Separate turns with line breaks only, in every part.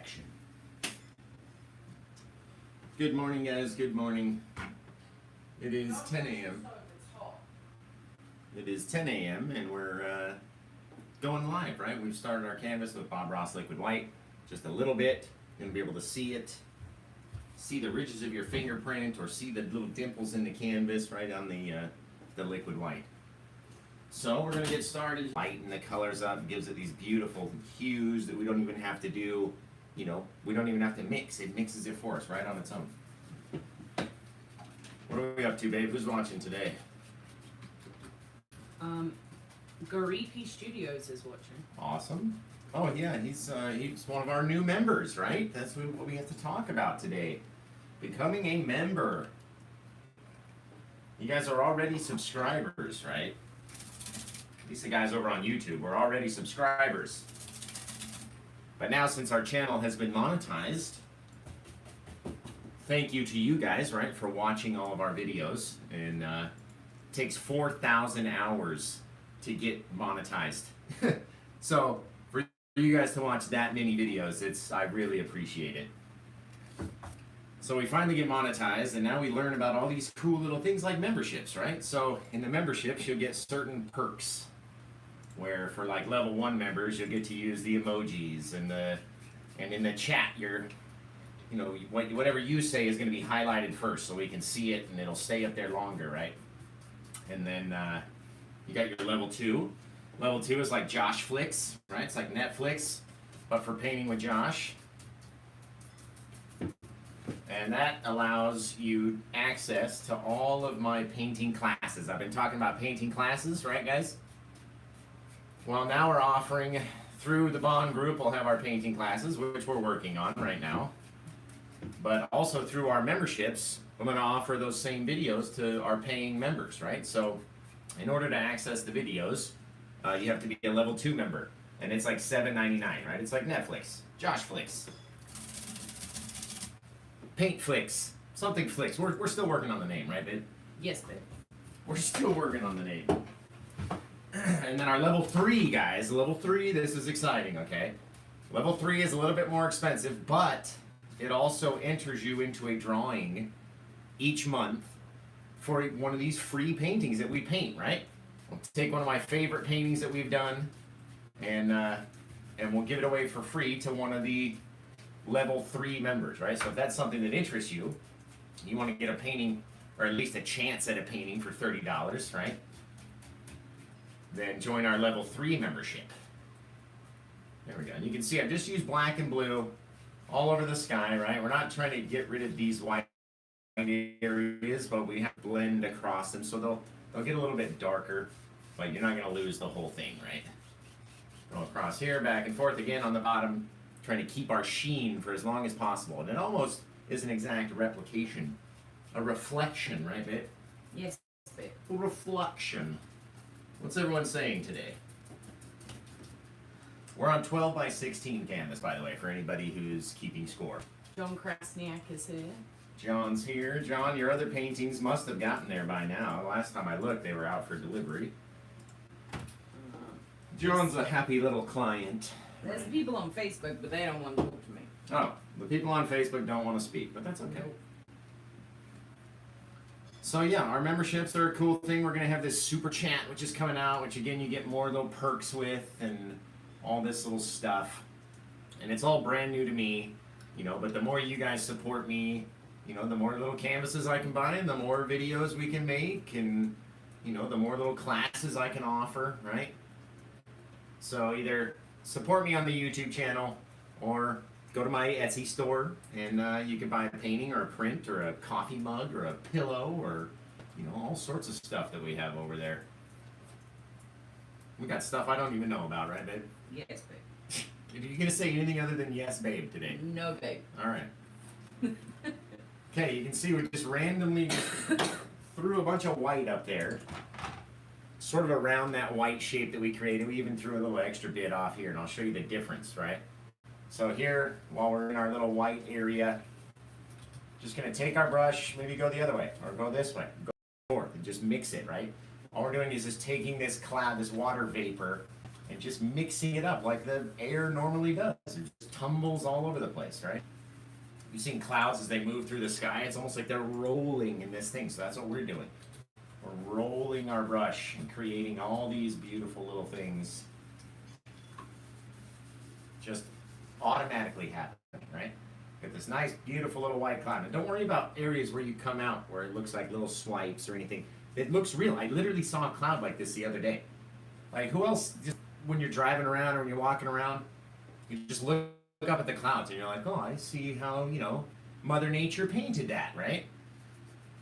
reflection. Good morning, guys. Good morning. It is 10 a.m. It is 10 a.m. and we're going live, right? We've started our canvas with Bob Ross Liquid White. Just a little bit. You're going to be able to see it. See the ridges of your fingerprint or see the little dimples in the canvas right on the liquid white. So we're going to get started. Lighten the colors up, gives it these beautiful hues that we don't even have to do, you know, we don't even have to mix. It mixes it for us right on its own. What are we up to, babe? Who's watching today?
Garipi Studios is watching.
Awesome. Oh yeah, he's one of our new members, right? That's what we have to talk about today. Becoming a member. You guys are already subscribers, right? At least the guys over on YouTube are already subscribers. But now since our channel has been monetized, thank you to you guys, right, for watching all of our videos. And it takes 4,000 hours to get monetized. So for you guys to watch that many videos, I really appreciate it. So we finally get monetized, and now we learn about all these cool little things like memberships, right? So in the memberships, you'll get certain perks, where for like level 1 members, you'll get to use the emojis, and in the chat, whatever you say is going to be highlighted first, so we can see it, and it'll stay up there longer, right? And then you got your level 2. Level 2 is like Josh Flicks, right? It's like Netflix, but for painting with Josh. And that allows you access to all of my painting classes. I've been talking about painting classes, right, guys? Well, now we're offering, through the Bond group, we'll have our painting classes, which we're working on right now. But also through our memberships, I'm going to offer those same videos to our paying members, right? So in order to access the videos, you have to be a level 2 member. And it's like $7.99, right? It's like Netflix, Josh Flicks, Paint Flicks, something Flicks. We're still working on the name, right, babe?
Yes, babe.
We're still working on the name. And then our level 3, guys, level 3, this is exciting, okay? Level 3 is a little bit more expensive, but it also enters you into a drawing each month for one of these free paintings that we paint, right? We'll take one of my favorite paintings that we've done, and we'll give it away for free to one of the level 3 members, right? So if that's something that interests you, you want to get a painting, or at least a chance at a painting for $30, right? Then join our level 3 membership. There we go. And you can see I've just used black and blue all over the sky, right? We're not trying to get rid of these white areas, but we have to blend across them, so they'll get a little bit darker, but you're not going to lose the whole thing, right? Go across here, back and forth again on the bottom, trying to keep our sheen for as long as possible. And it almost is an exact replication, a reflection, right, babe?
Yes, babe.
A reflection. What's everyone saying today? We're on 12 by 16 canvas, by the way, for anybody who's keeping score.
John Krasniak is here.
John's here. John, your other paintings must have gotten there by now. Last time I looked, they were out for delivery. John's a happy little client.
There's people on Facebook, but they don't want to talk to me.
Oh, the people on Facebook don't want to speak, but that's okay.
Nope.
So yeah, our memberships are a cool thing. We're going to have this super chat, which is coming out, which again, you get more little perks with and all this little stuff. And it's all brand new to me, you know, but the more you guys support me, you know, the more little canvases I can buy and the more videos we can make and, you know, the more little classes I can offer, right? So either support me on the YouTube channel or go to my Etsy store and you can buy a painting or a print or a coffee mug or a pillow or, you know, all sorts of stuff that we have over there. We got stuff I don't even know about, right, babe?
Yes, babe.
Are you going to say anything other than yes, babe, today?
No, babe.
All right. Okay, you can see we just randomly threw a bunch of white up there. Sort of around that white shape that we created. We even threw a little extra bit off here, and I'll show you the difference, right? So here, while we're in our little white area, just going to take our brush, maybe go the other way, or go this way, go north, and just mix it, right? All we're doing is just taking this cloud, this water vapor, and just mixing it up like the air normally does. It just tumbles all over the place, right? You've seen clouds as they move through the sky. It's almost like they're rolling in this thing. So that's what we're doing. We're rolling our brush and creating all these beautiful little things. Just automatically happen, right? Get this nice, beautiful little white cloud. And don't worry about areas where you come out where it looks like little swipes or anything. It looks real. I literally saw a cloud like this the other day. Like, who else, just when you're driving around or when you're walking around, you just look up at the clouds and you're like, oh, I see how, you know, Mother Nature painted that, right?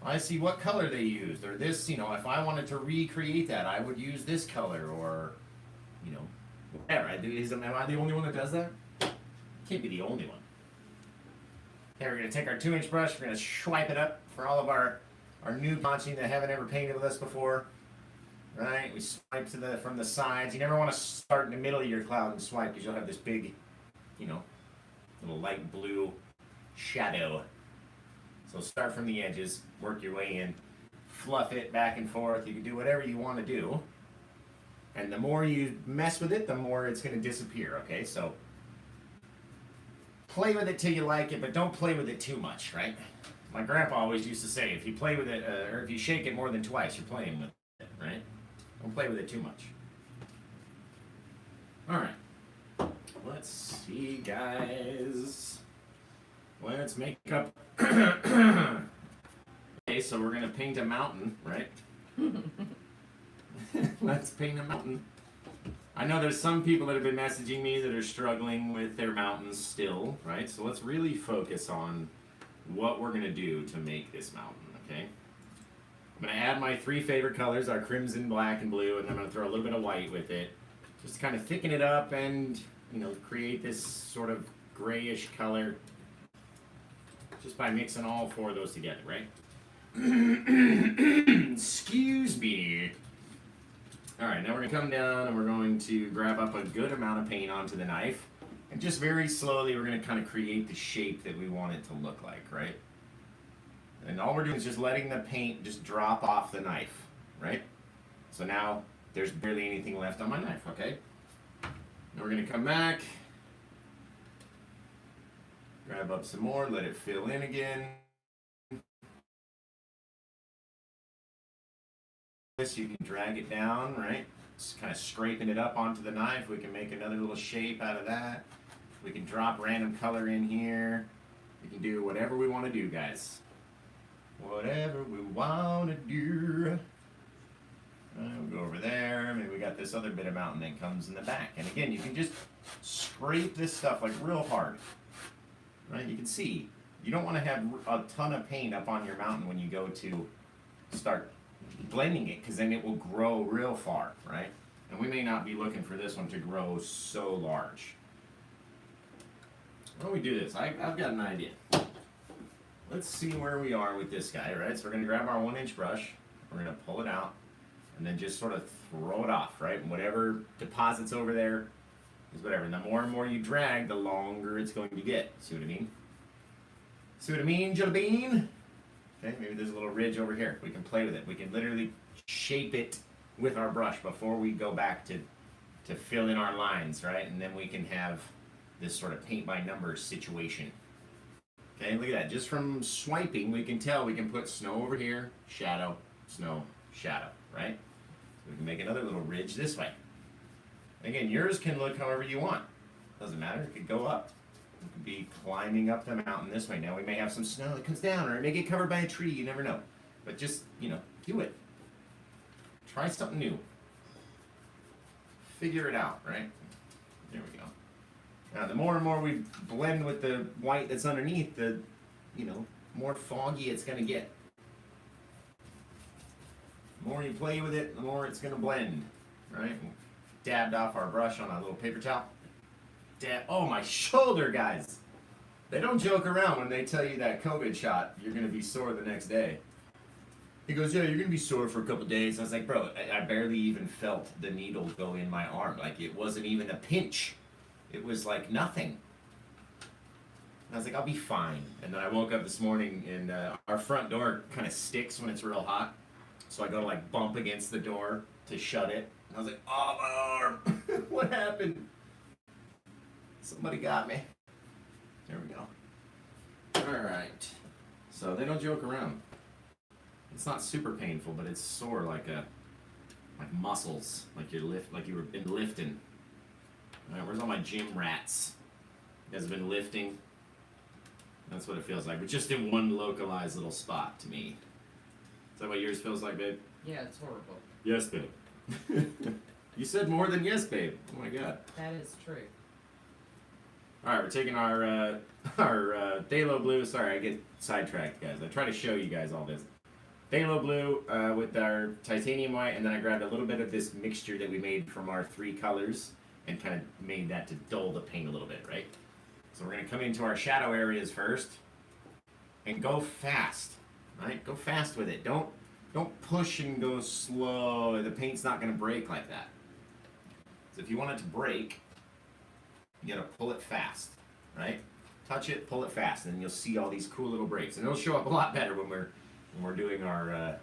I see what color they used, or this, you know, if I wanted to recreate that, I would use this color, or, you know, whatever. Am I the only one that does that? Can't be the only one. Okay, we're going to take our 2-inch brush, we're going to swipe it up for all of our new ponching that haven't ever painted with us before. Right? We swipe from the sides. You never want to start in the middle of your cloud and swipe because you'll have this big, you know, little light blue shadow. So start from the edges, work your way in, fluff it back and forth. You can do whatever you want to do. And the more you mess with it, the more it's going to disappear, okay? So play with it till you like it, but don't play with it too much, right? My grandpa always used to say, if you play with it, or if you shake it more than twice, you're playing with it, right? Don't play with it too much. All right. Let's see, guys. Let's make up. Okay, so we're going to paint a mountain, right? Let's paint a mountain. I know there's some people that have been messaging me that are struggling with their mountains still, right? So let's really focus on what we're going to do to make this mountain, okay? I'm going to add my 3 favorite colors, our crimson, black, and blue, and I'm going to throw a little bit of white with it. Just to kind of thicken it up and, you know, create this sort of grayish color just by mixing all 4 of those together, right? Excuse me. Alright, now we're going to come down and we're going to grab up a good amount of paint onto the knife. And just very slowly we're going to kind of create the shape that we want it to look like, right? And all we're doing is just letting the paint just drop off the knife, right? So now there's barely anything left on my knife, okay? Now we're going to come back, grab up some more, let it fill in again. This, you can drag it down, right? Just kind of scraping it up onto the knife. We can make another little shape out of that. We can drop random color in here. We can do whatever we want to do, guys. Whatever we want to do. We'll go over there. Maybe we got this other bit of mountain that comes in the back. And again, you can just scrape this stuff like real hard. Right? You can see. You don't want to have a ton of paint up on your mountain when you go to start blending it, because then it will grow real far, right? And we may not be looking for this one to grow so large. Why don't we do this? I've got an idea. Let's see where we are with this guy, right? So we're going to grab our 1-inch brush, we're going to pull it out, and then just sort of throw it off, right? And whatever deposits over there is whatever. And the more and more you drag, the longer it's going to get. See what I mean? See what I mean, Jelly Bean? Okay, maybe there's a little ridge over here. We can play with it. We can literally shape it with our brush before we go back to fill in our lines, right? And then we can have this sort of paint by numbers situation. Okay, look at that. Just from swiping, we can tell we can put snow over here, shadow, snow, shadow, right? So we can make another little ridge this way. Again, yours can look however you want. Doesn't matter. It could go up. It could be climbing up the mountain this way. Now we may have some snow that comes down, or it may get covered by a tree. You never know. But just, you know, do it. Try something new. Figure it out, right? There we go. Now, the more and more we blend with the white that's underneath, the, you know, more foggy it's going to get. The more you play with it, the more it's going to blend, right? Dabbed off our brush on a little paper towel. Oh, my shoulder, guys. They don't joke around when they tell you that COVID shot, you're going to be sore the next day. He goes, yeah, you're going to be sore for a couple days. I was like, bro, I barely even felt the needle go in my arm. Like, it wasn't even a pinch. It was like nothing. And I was like, I'll be fine. And then I woke up this morning, and our front door kind of sticks when it's real hot. So I go to, like, bump against the door to shut it. And I was like, oh, my arm. What happened? Somebody got me. There we go. Alright. So they don't joke around. It's not super painful, but it's sore like muscles. Like you've been lifting. Alright, where's all my gym rats? You guys have been lifting? That's what it feels like. But just in one localized little spot to me. Is that what yours feels like, babe?
Yeah, it's horrible.
Yes, babe. You said more than yes, babe. Oh my god.
That is true.
Alright, we're taking our Phthalo blue. Sorry, I get sidetracked, guys. I try to show you guys all this. Phthalo blue with our titanium white, and then I grabbed a little bit of this mixture that we made from our 3 colors and kind of made that to dull the paint a little bit, right? So we're going to come into our shadow areas first and go fast, right? Go fast with it. Don't push and go slow. The paint's not going to break like that. So if you want it to break, you got to pull it fast, right? Touch it, pull it fast, and then you'll see all these cool little breaks. And it'll show up a lot better when we're doing our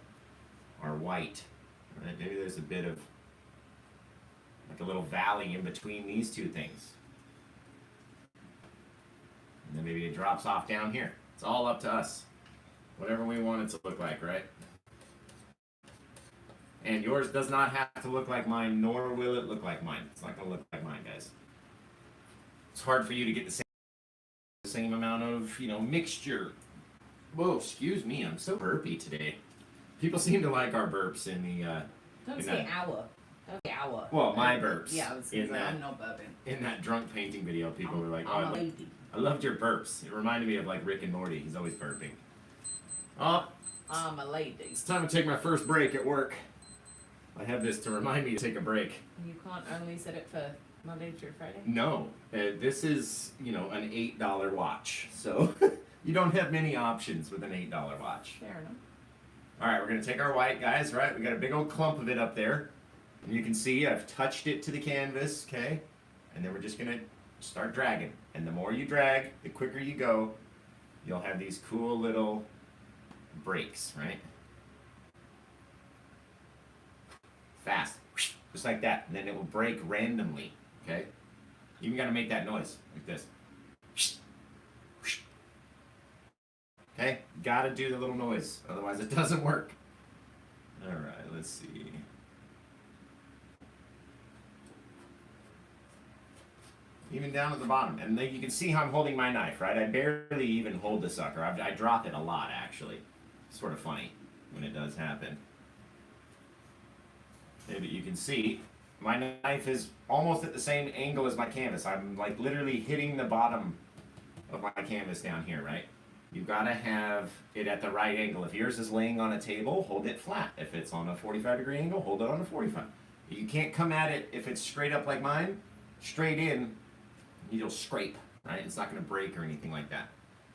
white. Right? Maybe there's a bit of like a little valley in between these two things. And then maybe it drops off down here. It's all up to us. Whatever we want it to look like, right? And yours does not have to look like mine, nor will it look like mine. It's not going to look like mine, guys. It's hard for you to get the same amount of, mixture. Whoa, excuse me, I'm so burpy today. People seem to like our burps in the,
Don't say hour. Don't say hour.
well, my burps.
Yeah, I was going to say, I'm not burping.
In that drunk painting video, people were like,
I'm a lady.
I loved your burps. It reminded me of like Rick and Morty. He's always burping. Oh,
I'm a lady.
it's time to take my first break at work. I have this to remind me to take a break.
You can't only set it for Monday through Friday?
No, this is, an $8 watch. So you don't have many options with an $8 watch.
Fair enough.
All right, we're going to take our white, guys, right? We got a big old clump of it up there. And you can see I've touched it to the canvas, okay? And then we're just going to start dragging. And the more you drag, the quicker you go, you'll have these cool little breaks, right? Fast, just like that. And then it will break randomly, okay? You even got to make that noise, like this. Okay? Got to do the little noise, otherwise it doesn't work. All right, let's see. Even down at the bottom. And then you can see how I'm holding my knife, right? I barely even hold the sucker. I drop it a lot, actually. It's sort of funny when it does happen. Maybe you can see my knife is almost at the same angle as my canvas. I'm like literally hitting the bottom of my canvas down here, right? You've got to have it at the right angle. If yours is laying on a table, hold it flat. If it's on a 45-degree angle, hold it on a 45. You can't come at it if it's straight up like mine, straight in, you'll scrape, right? It's not going to break or anything like that.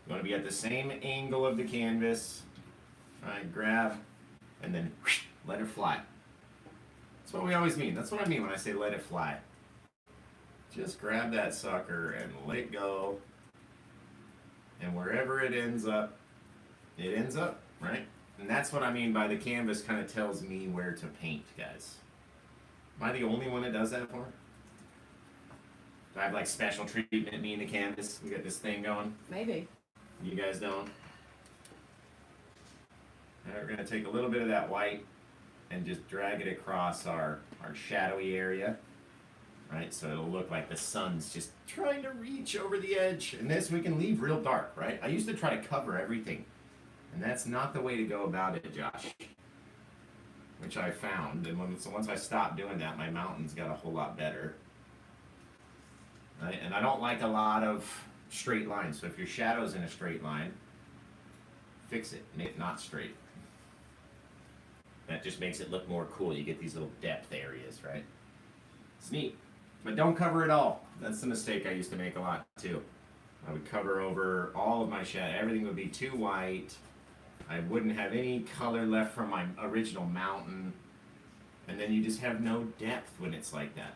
You want to be at the same angle of the canvas, right? Grab, and then let it fly. That's what we always mean. That's what I mean when I say let it fly. Just grab that sucker and let go. And wherever it ends up, right? And that's what I mean by the canvas kind of tells me where to paint, guys. Am I the only one that does that for? Do I have like special treatment at me in the canvas? We got this thing going?
Maybe.
You guys don't? Now we're going to take a little bit of that white and just drag it across our shadowy area. Right, so it'll look like the sun's just trying to reach over the edge. And this we can leave real dark, right? I used to try to cover everything. And that's not the way to go about it, Josh. Which I found. And once I stopped doing that, my mountains got a whole lot better. Right? And I don't like a lot of straight lines. So if your shadow's in a straight line, fix it. Make it not straight. That just makes it look more cool. You get these little depth areas, right? It's neat. But don't cover it all. That's the mistake I used to make a lot too. I would cover over all of my shadow. Everything would be too white. I wouldn't have any color left from my original mountain. And then you just have no depth when it's like that.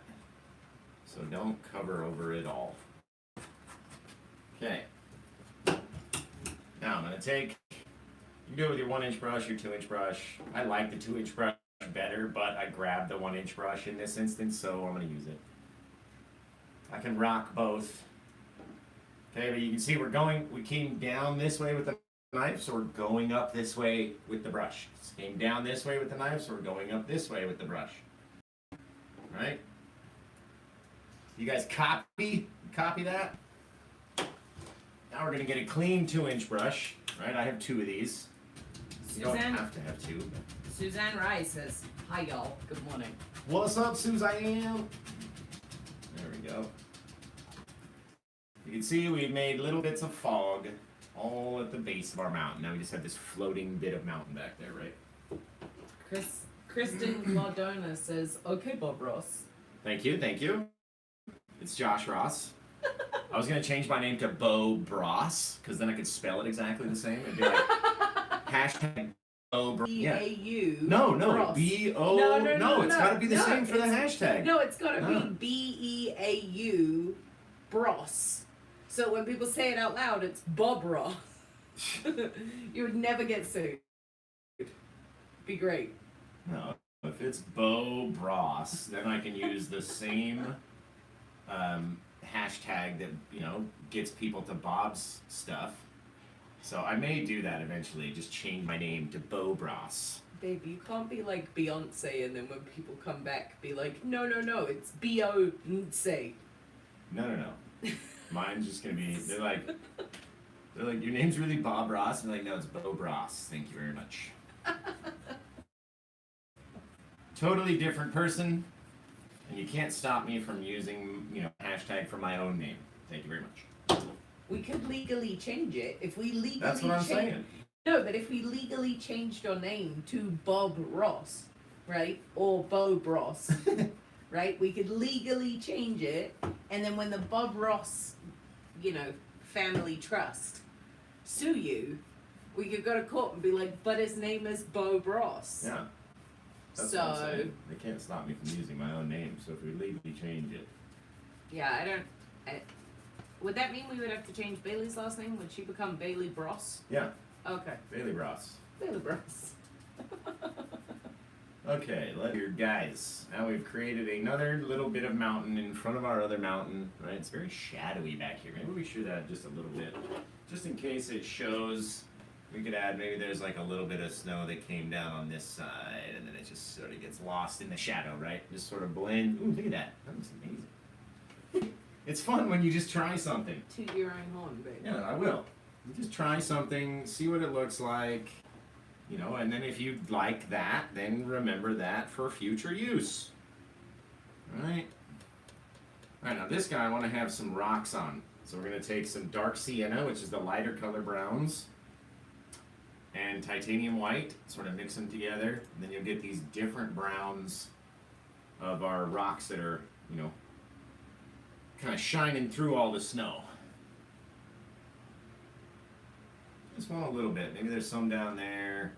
So don't cover over it all. Okay. Now I'm going to take, you do it with your 1-inch brush, your 2-inch brush. I like the 2-inch brush better, but I grabbed the 1-inch brush in this instance, so I'm going to use it. I can rock both. Okay, but you can see we came down this way with the knife, so we're going up this way with the brush. Came down this way with the knife, so we're going up this way with the brush. Right? You guys copy that? Now we're gonna get a clean 2-inch brush, right? I have 2 of these. You don't have to have 2. But...
Suzanne Rice says, "Hi y'all, good morning."
What's up, Suzanne? There we go. You can see we made little bits of fog all at the base of our mountain. Now we just have this floating bit of mountain back there, right?
Kristen Lardona says, "Okay, Bob Ross."
Thank you, thank you. It's Josh Ross. I was gonna change my name to Bo Bross, because then I could spell it exactly the same. It'd be like hashtag Bo Bross.
B-A-U.
No,
Ross.
B-O.
No,
it's gotta be the same for the hashtag.
No, it's gotta be B-E-A-U Bross. So when people say it out loud, it's Bob Ross. You would never get sued. Be great.
No, if it's Bo Bross, then I can use the same hashtag that, gets people to Bob's stuff. So I may do that eventually, just change my name to Bo Bross.
Babe, you can't be like Beyonce and then when people come back, be like, no, it's B-O-N-C.
No. Mine's just gonna be, they're like, your name's really Bob Ross? I'm like, no, it's Bo Bross. Thank you very much. Totally different person, and you can't stop me from using, hashtag for my own name. Thank you very much.
We could legally change it if we legally.
That's what I'm saying.
No, but if we legally changed your name to Bob Ross, right, or Bo Ross, right, we could legally change it, and then when the Bob Ross, family trust sue you, we could go to court and be like, but his name is Bo Ross.
Yeah. That's what I'm saying. They can't stop me from using my own name, so if we legally change it.
Yeah, would that mean we would have to change Bailey's last name? Would she become Bailey Bross?
Yeah.
Okay.
Bailey Ross.
Bailey Bross.
Okay, guys. Now we've created another little bit of mountain in front of our other mountain, right? It's very shadowy back here. Maybe we should add just a little bit. Just in case it shows, we could add, maybe there's like a little bit of snow that came down on this side, and then it just sort of gets lost in the shadow, right? Just sort of blend. Ooh, look at that. That looks amazing. It's fun when you just try something.
Toot your own horn, baby.
Yeah, I will. You just try something, see what it looks like, and then if you like that, then remember that for future use. Alright? Alright, now this guy I want to have some rocks on. So we're going to take some dark sienna, which is the lighter color browns, and titanium white, sort of mix them together, and then you'll get these different browns of our rocks that are, kind of shining through all the snow. Just want a little bit. Maybe there's some down there.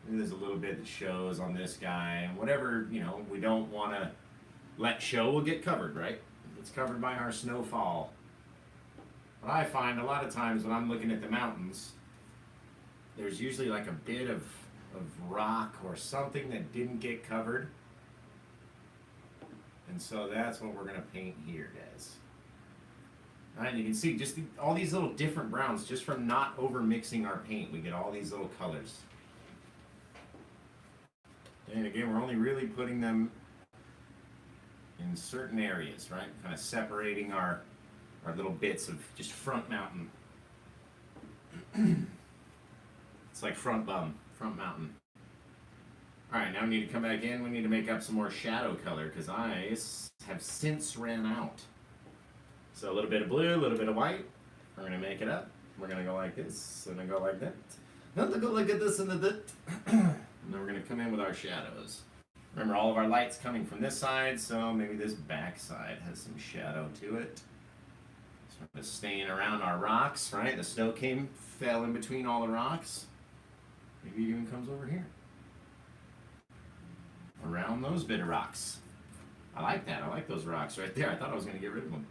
Maybe there's a little bit that shows on this guy. And whatever, we don't want to let show will get covered, right? It's covered by our snowfall. But I find a lot of times when I'm looking at the mountains, there's usually like a bit of rock or something that didn't get covered. And so that's what we're going to paint here, guys. And you can see just all these little different browns, just from not over mixing our paint, we get all these little colors. And again, we're only really putting them in certain areas, right? Kind of separating our little bits of just front mountain. It's like front mountain. Alright, now we need to come back in. We need to make up some more shadow color because I have since ran out. So a little bit of blue, a little bit of white. We're going to make it up. We're going to go like this, and then go like that. Not to go like this and that. And then we're going to come in with our shadows. Remember, all of our light's coming from this side, so maybe this back side has some shadow to it. Sort of staying around our rocks, right? The snow fell in between all the rocks. Maybe it even comes over here. Around those bit of rocks. I like that. I like those rocks right there. I thought I was going to get rid of them.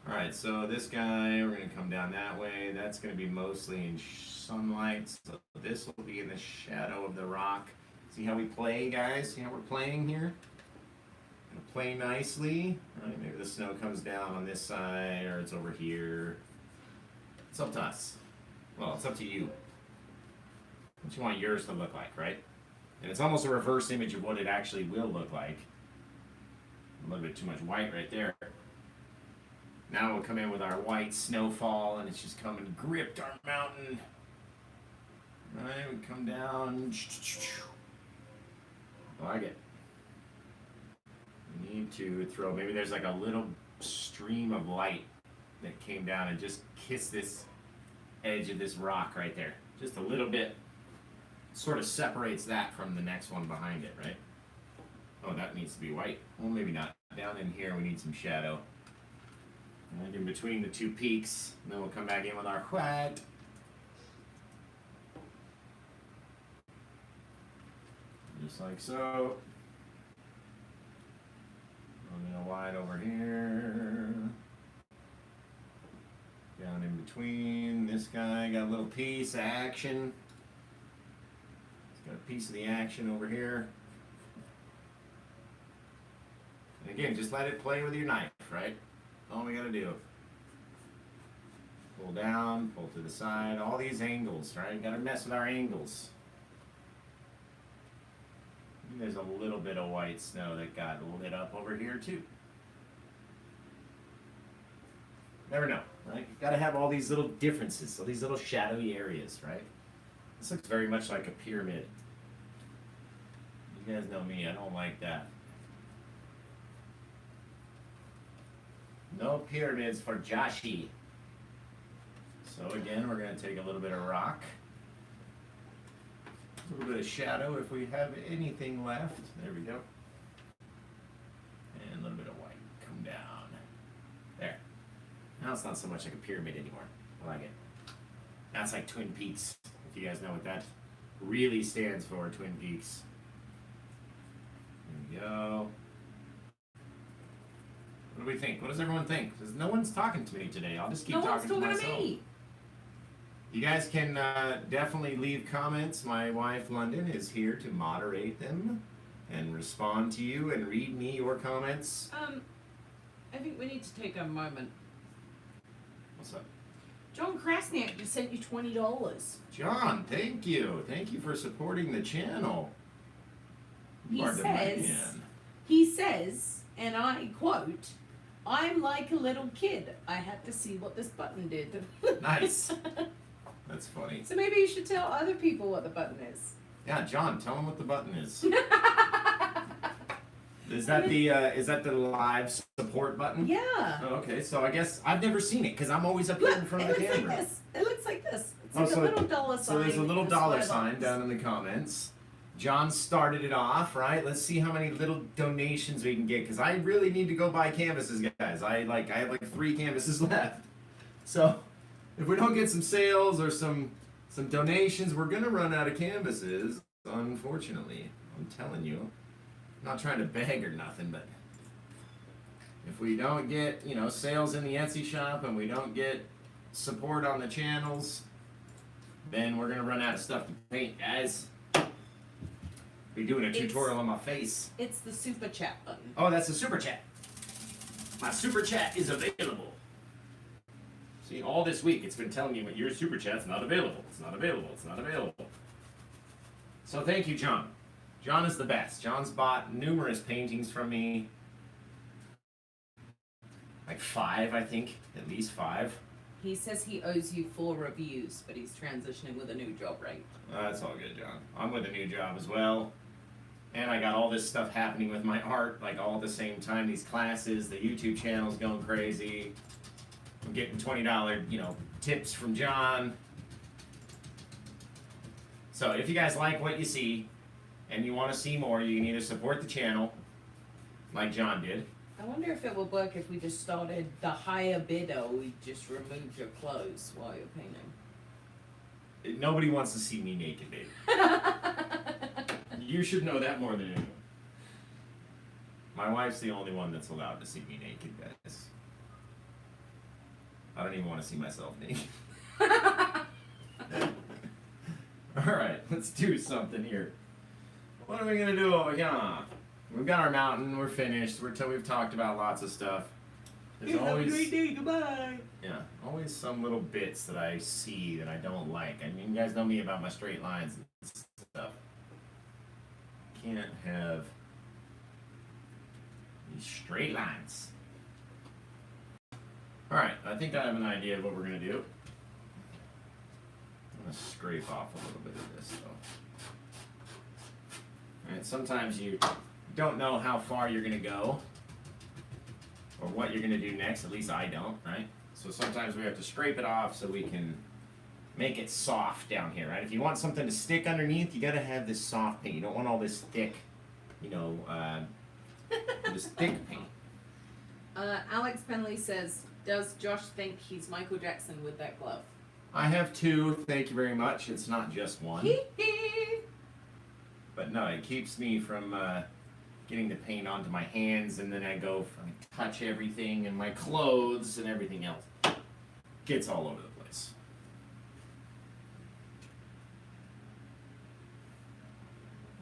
Alright, so this guy, we're going to come down that way. That's going to be mostly in sunlight. So this will be in the shadow of the rock. See how we play, guys? See how we're playing here? Play nicely. Right, maybe the snow comes down on this side or it's over here. It's up to us. Well, it's up to you. What you want yours to look like, right? And it's almost a reverse image of what it actually will look like. A little bit too much white right there. Now we'll come in with our white snowfall and it's just come and gripped our mountain. Right, we come down. I like it. We need to throw, maybe there's like a little stream of light that came down and just kissed this edge of this rock right there. Just a little bit. Sort of separates that from the next one behind it, right? Oh, that needs to be white. Well, maybe not. Down in here we need some shadow. And in between the two peaks, and then we'll come back in with our white. Just like so. A little white over here. Down in between, this guy got a little piece of action. Got a piece of the action over here. And again, just let it play with your knife, right? All we gotta do. Pull down, pull to the side, all these angles, right? Gotta mess with our angles. And there's a little bit of white snow that got lit up over here too. Never know, right? You gotta have all these little differences, all these little shadowy areas, right? This looks very much like a pyramid. You guys know me, I don't like that. No pyramids for Joshi. So again, we're going to take a little bit of rock. A little bit of shadow if we have anything left. There we go. And a little bit of white. Come down. There. Now it's not so much like a pyramid anymore. I like it. Now it's like Twin Peaks. If you guys know what that really stands for, Twin Peaks. There we go. What do we think? What does everyone think? Because no one's talking to me today. I'll just keep talking to myself. To me. You guys can definitely leave comments. My wife, London, is here to moderate them and respond to you and read me your comments.
I think we need to take a moment.
What's up?
John Krasniak just sent you $20.
John, thank you. Thank you for supporting the channel.
He says, and I quote, "I'm like a little kid. I had to see what this button did."
Nice. That's funny.
So maybe you should tell other people what the button is.
Yeah, John, tell them what the button is. Is that the live support button?
Yeah.
Oh, okay, so I guess I've never seen it because I'm always up here in front of the camera.
Like this. It looks like this. It's like a little dollar sign.
So there's a little dollar sign down in the comments. John started it off, right? Let's see how many little donations we can get because I really need to go buy canvases, guys. I have like 3 canvases left. So if we don't get some sales or some donations, we're gonna run out of canvases. Unfortunately, I'm telling you. I'm not trying to beg or nothing, but if we don't get sales in the Etsy shop and we don't get support on the channels, then we're gonna run out of stuff to paint, guys. Be doing a tutorial on my face.
It's the super chat button.
Oh, that's the super chat. My super chat is available. See, all this week it's been telling me what your super chat's not available. It's not available. It's not available. So thank you, John. John is the best. John's bought numerous paintings from me. Like 5, I think. At least 5.
He says he owes you 4 reviews, but he's transitioning with a new job, right?
That's all good, John. I'm with a new job as well. And I got all this stuff happening with my art, like all at the same time. These classes, the YouTube channel's going crazy. I'm getting $20, tips from John. So if you guys like what you see and you want to see more, you can either support the channel, like John did.
I wonder if it would work if we just started the higher bidder, we just removed your clothes while you're painting.
Nobody wants to see me naked, baby. You should know that more than anyone. My wife's the only one that's allowed to see me naked, guys. I don't even want to see myself naked. Alright, let's do something here. What are we going to do over here? We've got our mountain. We're finished. We've talked about lots of stuff. There's
Have a
always
great day. Goodbye.
yeah, always some little bits that I see that I don't like. I mean, you guys know me about my straight lines and stuff. Can't have these straight lines. All right, I think I have an idea of what we're gonna do. I'm gonna scrape off a little bit of this though. All right, sometimes you don't know how far you're gonna go or what you're gonna do next. At least I don't, right? So sometimes we have to scrape it off so we can make it soft down here, right? If you want something to stick underneath, you gotta have this soft paint. You don't want all this thick, you know, this thick paint.
Alex Penley says, does Josh think he's Michael Jackson with that glove?
I have two, thank you very much. It's not just one. But no, it keeps me from getting the paint onto my hands, and then I go from touch everything and my clothes and everything else. Gets all over the place.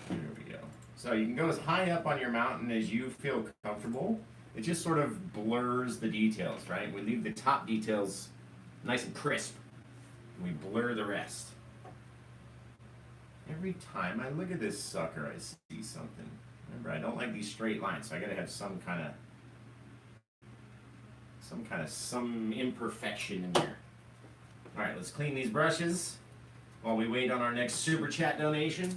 There we go. So you can go as high up on your mountain as you feel comfortable. It just sort of blurs the details, right? We leave the top details nice and crisp. And we blur the rest. Every time I look at this sucker, I see something. Remember, I don't like these straight lines, so I gotta have some imperfection in there. All right, let's clean these brushes while we wait on our next super chat donation.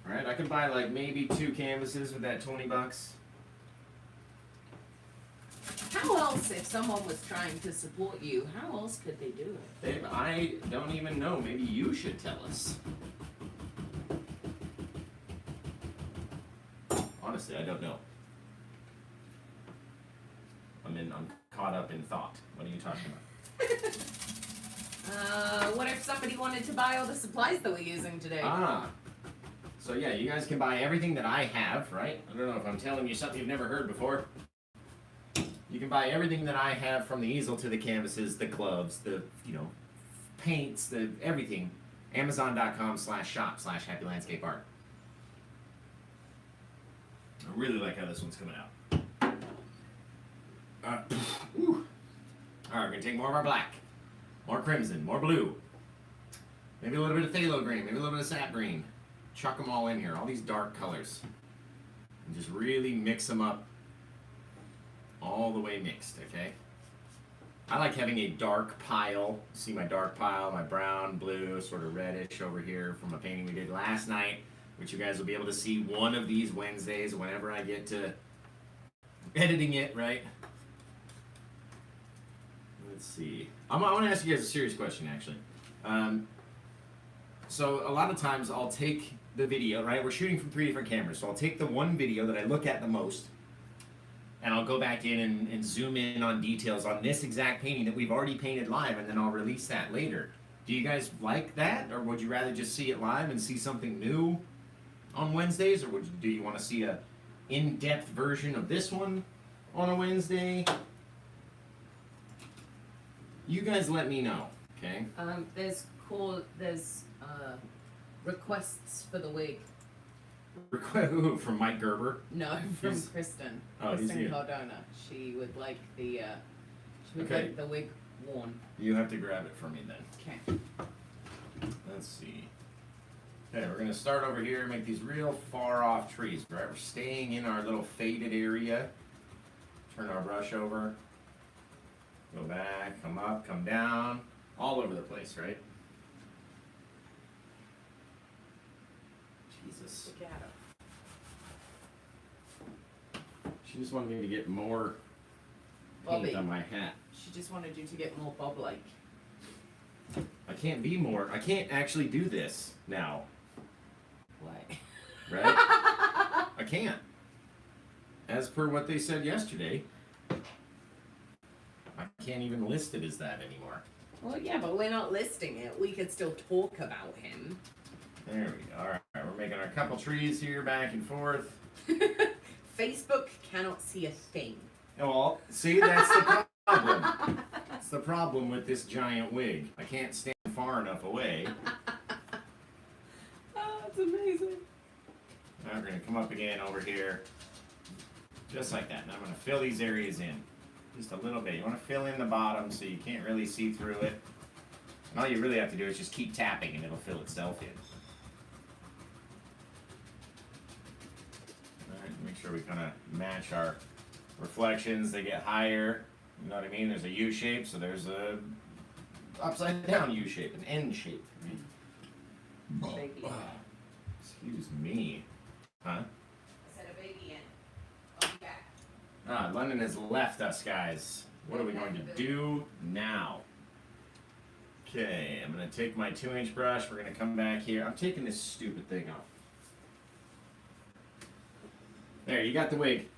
All right, I can buy like maybe 2 canvases with that $20.
How else, if someone was trying to support you, how else could they do it?
Babe, I don't even know. Maybe you should tell us. Honestly, I don't know. I'm caught up in thought. What are you talking about?
What if somebody wanted to buy all the supplies that we're using today?
So yeah, you guys can buy everything that I have, right? I don't know if I'm telling you something you've never heard before. You can buy everything that I have, from the easel to the canvases, the gloves, the, you know, paints, the everything. Amazon.com/shop/happylandscapeart. I really like how this one's coming out. Alright, we're gonna take more of our black, more crimson, more blue, maybe a little bit of phthalo green, maybe a little bit of sap green. Chuck them all in here, all these dark colors, and just really mix them up, all the way mixed, okay? I like having a dark pile. See my dark pile, my brown, blue, sort of reddish over here from a painting we did last night, which you guys will be able to see one of these Wednesdays whenever I get to editing it, right? Let's see. I want to ask you guys a serious question, actually. So a lot of times I'll take the video, right? We're shooting from 3 different cameras, so I'll take the one video that I look at the most, and I'll go back in and zoom in on details on this exact painting that we've already painted live, and then I'll release that later. Do you guys like that, or would you rather just see it live and see something new on Wednesdays, or do you want to see a in-depth version of this one on a Wednesday? You guys let me know, okay?
There's requests for the wig.
From Mike Gerber?
No, from
He's-
Kristen.
Oh, he's
Kristen
here.
Cardona. She would like the
Okay.
like the wig worn.
You have to grab it for me then.
Okay.
Let's see. Okay, we're gonna start over here, make these real far off trees, right? We're staying in our little faded area. Turn our brush over. Go back, come up, come down. All over the place, right? Jesus.
Look at her.
She just wanted me to get more
Bobby.
paint on my hat.
She just wanted you to get more bob-like.
I can't be more. I can't actually do this now,
Why?
right? I can't. As per what they said yesterday, I can't even list it as that anymore.
Well, yeah, but we're not listing it. We could still talk about him.
There we go. All right, we're making our couple trees here, back and forth.
Facebook cannot see a thing.
Well, see, that's the problem. That's the problem with this giant wig. I can't stand far enough away.
Oh, that's amazing.
Now we're going to come up again over here, just like that. And I'm going to fill these areas in just a little bit. You want to fill in the bottom so you can't really see through it. And all you really have to do is just keep tapping and it'll fill itself in. Alright, make sure we kind of match our reflections. They get higher, you know what I mean? There's a U shape, so there's a upside down U shape, an N shape.
Baby N.
Excuse me. Huh?
I said a baby N. I'll be back.
Ah, London has left us, guys. What are we going to do now? Okay, I'm going to take my 2-inch brush. We're going to come back here. I'm taking this stupid thing off. There, you got the wig.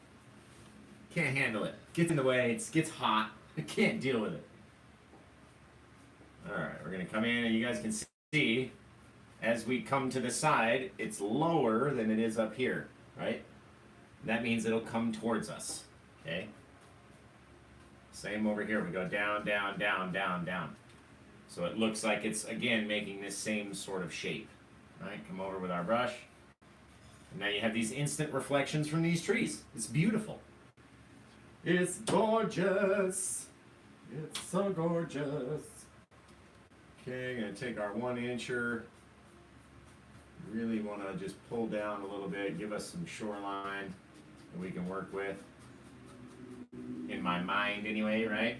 Can't handle it. Gets in the way. It gets hot. I can't deal with it. Alright, we're going to come in and you guys can see as we come to the side, it's lower than it is up here, right? That means it'll come towards us, okay? Same over here. We go down, down, down, down, down. So it looks like it's, again, making this same sort of shape. All right, come over with our brush. And now you have these instant reflections from these trees. It's beautiful. It's gorgeous. It's so gorgeous. Okay, gonna take our 1-incher. Really want to just pull down a little bit, give us some shoreline that we can work with. In my mind, anyway, right?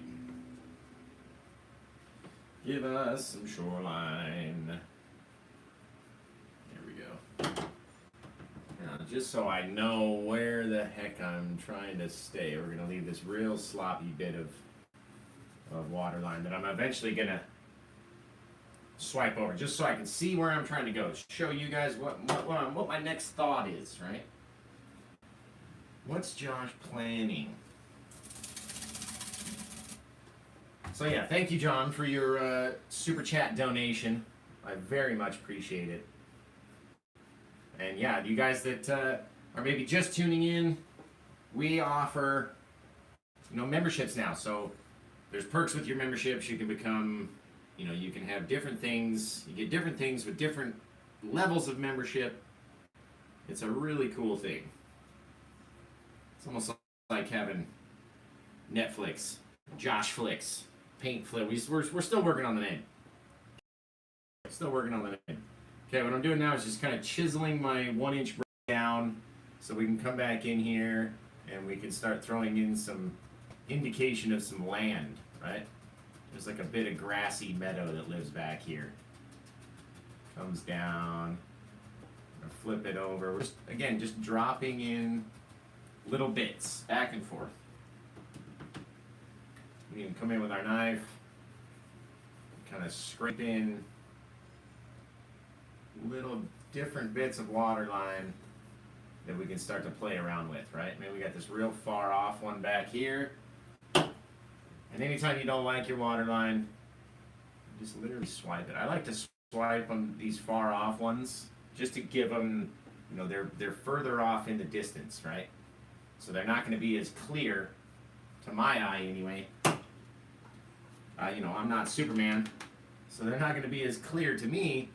Give us some shoreline. There we go. Now, just so I know where the heck I'm trying to stay, we're gonna leave this real sloppy bit of waterline that I'm eventually gonna swipe over, just so I can see where I'm trying to go. Show you guys what my next thought is, right? What's Josh planning? So yeah, thank you, John, for your super chat donation. I very much appreciate it. And yeah, you guys that are maybe just tuning in, we offer, memberships now. So there's perks with your memberships. You can become, you can have different things. You get different things with different levels of membership. It's a really cool thing. It's almost like having Netflix, Josh Flicks, Paint Flip. We're still working on the name. Still working on the name. Okay, what I'm doing now is just kind of chiseling my 1-inch down so we can come back in here and we can start throwing in some indication of some land, right? There's like a bit of grassy meadow that lives back here. Comes down. Flip it over. We're just dropping in little bits back and forth. We can come in with our knife, kind of scrape in little different bits of water line that we can start to play around with, right? Maybe we got this real far off one back here. And anytime you don't like your water line, just literally swipe it. I like to swipe on these far off ones just to give them, they're further off in the distance, right? So they're not going to be as clear, to my eye anyway. I'm not Superman, so they're not going to be as clear to me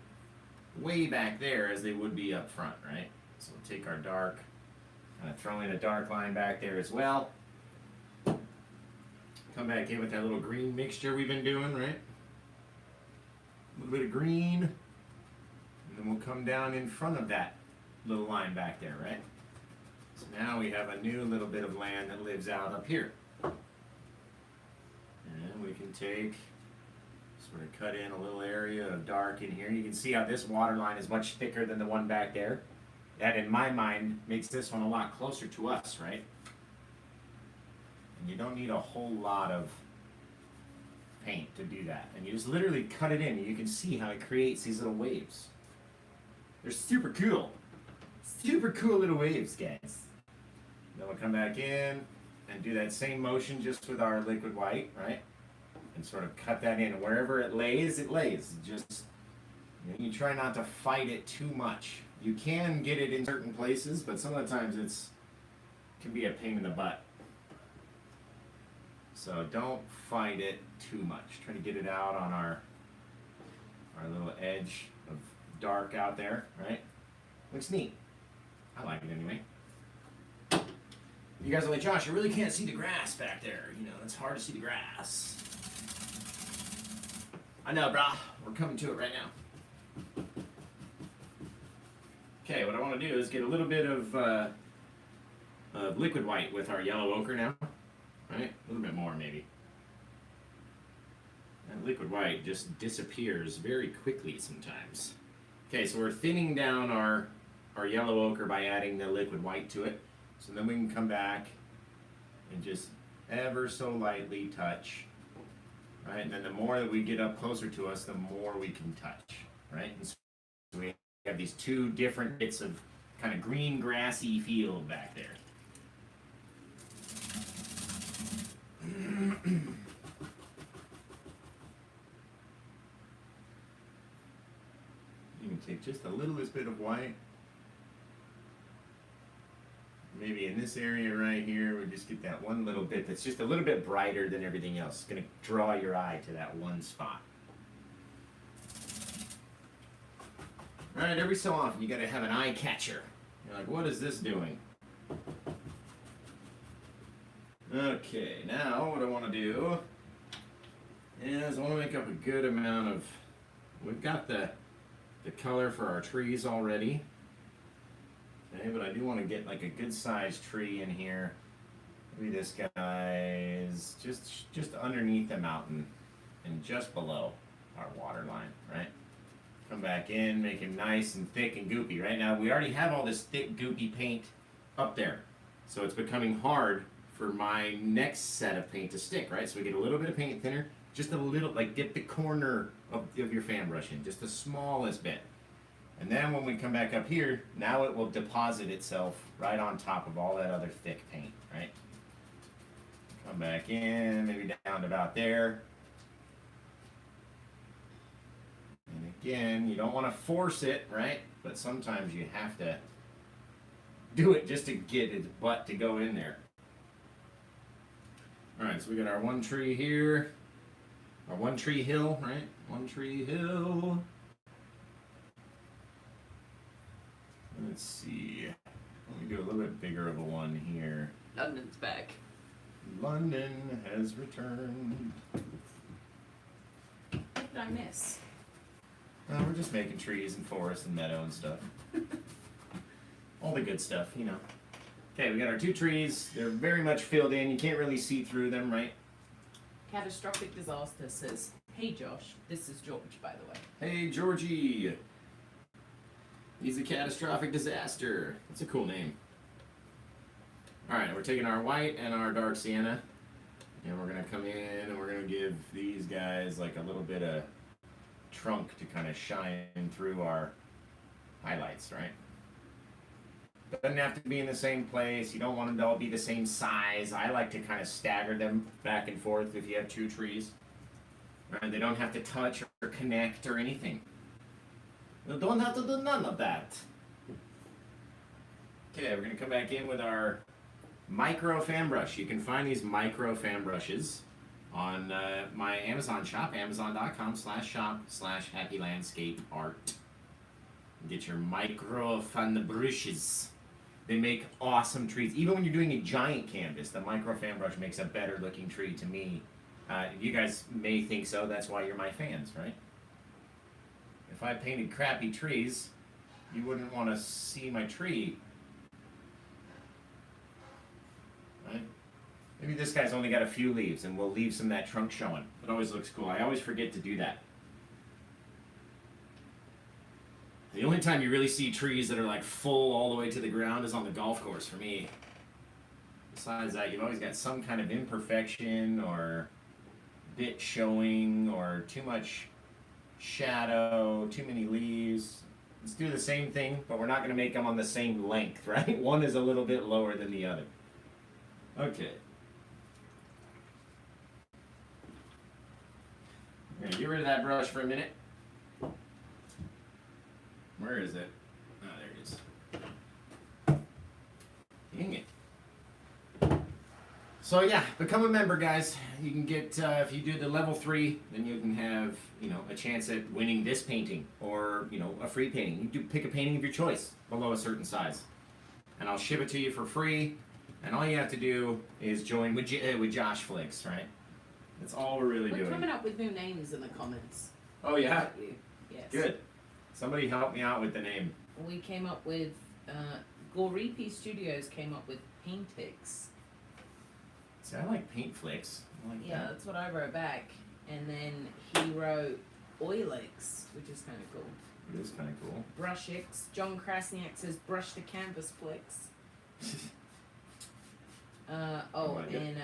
way back there as they would be up front, right? So we'll take our dark, kind of throw in a dark line back there as well. Come back in with that little green mixture we've been doing, right? A little bit of green, and then we'll come down in front of that little line back there, right? So now we have a new little bit of land that lives out up here. And we can take, sort of cut in a little area of dark in here. You can see how this water line is much thicker than the one back there. That, in my mind, makes this one a lot closer to us, right? And you don't need a whole lot of paint to do that. And you just literally cut it in, and you can see how it creates these little waves. They're super cool. Super cool little waves, guys. Then we'll come back in and do that same motion just with our liquid white, right? And sort of cut that in. Wherever it lays, it lays. Just, you try not to fight it too much. You can get it in certain places, but some of the times it can be a pain in the butt. So don't fight it too much. Try to get it out on our little edge of dark out there, right? Looks neat. I like it anyway. You guys are like, Josh, I really can't see the grass back there. You know, it's hard to see the grass. I know, brah. We're coming to it right now. Okay, what I want to do is get a little bit of liquid white with our yellow ochre now. Right? A little bit more, maybe. That liquid white just disappears very quickly sometimes. Okay, so we're thinning down our yellow ochre by adding the liquid white to it. So then we can come back and just ever so lightly touch. Right? And then the more that we get up closer to us, the more we can touch. Right? And so we have these two different bits of kind of green grassy field back there. You can take just the littlest bit of white. Maybe in this area right here, we just get that one little bit that's just a little bit brighter than everything else. It's going to draw your eye to that one spot. Right, every so often you got to have an eye catcher. You're like, what is this doing? Okay, now what I want to do is I want to make up a good amount of, we've got the color for our trees already. Okay, but I do want to get like a good sized tree in here. Maybe this guy is just underneath the mountain and just below our water line, right? Come back in, make it nice and thick and goopy. Right now we already have all this thick goopy paint up there. So it's becoming hard for my next set of paint to stick, right? So we get a little bit of paint thinner, just a little, like get the corner of your fan brush in, just the smallest bit. And then when we come back up here, now it will deposit itself right on top of all that other thick paint, right? Come back in, maybe down to about there. And again, you don't want to force it, right? But sometimes you have to do it just to get its butt to go in there. All right, so we got our one tree here, our one tree hill, right? One tree hill. Let's see. Let me do a little bit bigger of a one here.
London's back.
London has returned.
What did I miss?
We're just making trees and forests and meadow and stuff. All the good stuff, you know. Okay, we got our two trees. They're very much filled in. You can't really see through them, right?
Catastrophic disaster says, hey Josh, this is George, by the way.
Hey, Georgie. He's a catastrophic disaster. That's a cool name. Alright, we're taking our white and our dark sienna. And we're going to come in and we're going to give these guys like a little bit of trunk to kind of shine through our highlights, right? Doesn't have to be in the same place. You don't want them to all be the same size. I like to kind of stagger them back and forth if you have two trees. Right? They don't have to touch or connect or anything. You don't have to do none of that. Okay, we're going to come back in with our micro fan brush. You can find these micro fan brushes on my Amazon shop, amazon.com/shop/happylandscapeart. Get your micro fan brushes. They make awesome trees. Even when you're doing a giant canvas, the micro fan brush makes a better looking tree to me. You guys may think so, that's why you're my fans, right? If I painted crappy trees, you wouldn't want to see my tree. Right? Maybe this guy's only got a few leaves and we'll leave some of that trunk showing. It always looks cool. I always forget to do that. The only time you really see trees that are like full all the way to the ground is on the golf course for me. Besides that, you've always got some kind of imperfection or bit showing or too much shadow, too many leaves. Let's do the same thing, but we're not going to make them on the same length, right? One is a little bit lower than the other. Okay. I'm going to get rid of that brush for a minute. Where is it? Oh, there it is. Dang it. So yeah, become a member, guys. You can get, if you do the level 3, then you can have, a chance at winning this painting or, a free painting. You do pick a painting of your choice below a certain size. and I'll ship it to you for free. And all you have to do is join with Josh Flicks, right? That's all we're really
We're
doing.
coming up with new names in the comments.
Oh yeah,
Yes.
good. Somebody help me out with the name.
We came up with Goripi Studios came up with Paintix.
See, I like Paint Flicks. I like
Yeah,
that.
that's what I wrote back. And then he wrote Oilix, which is kind of cool.
It is kind of cool.
Brushix. John Krasniak says Brush the Canvas Flicks.
like it.
And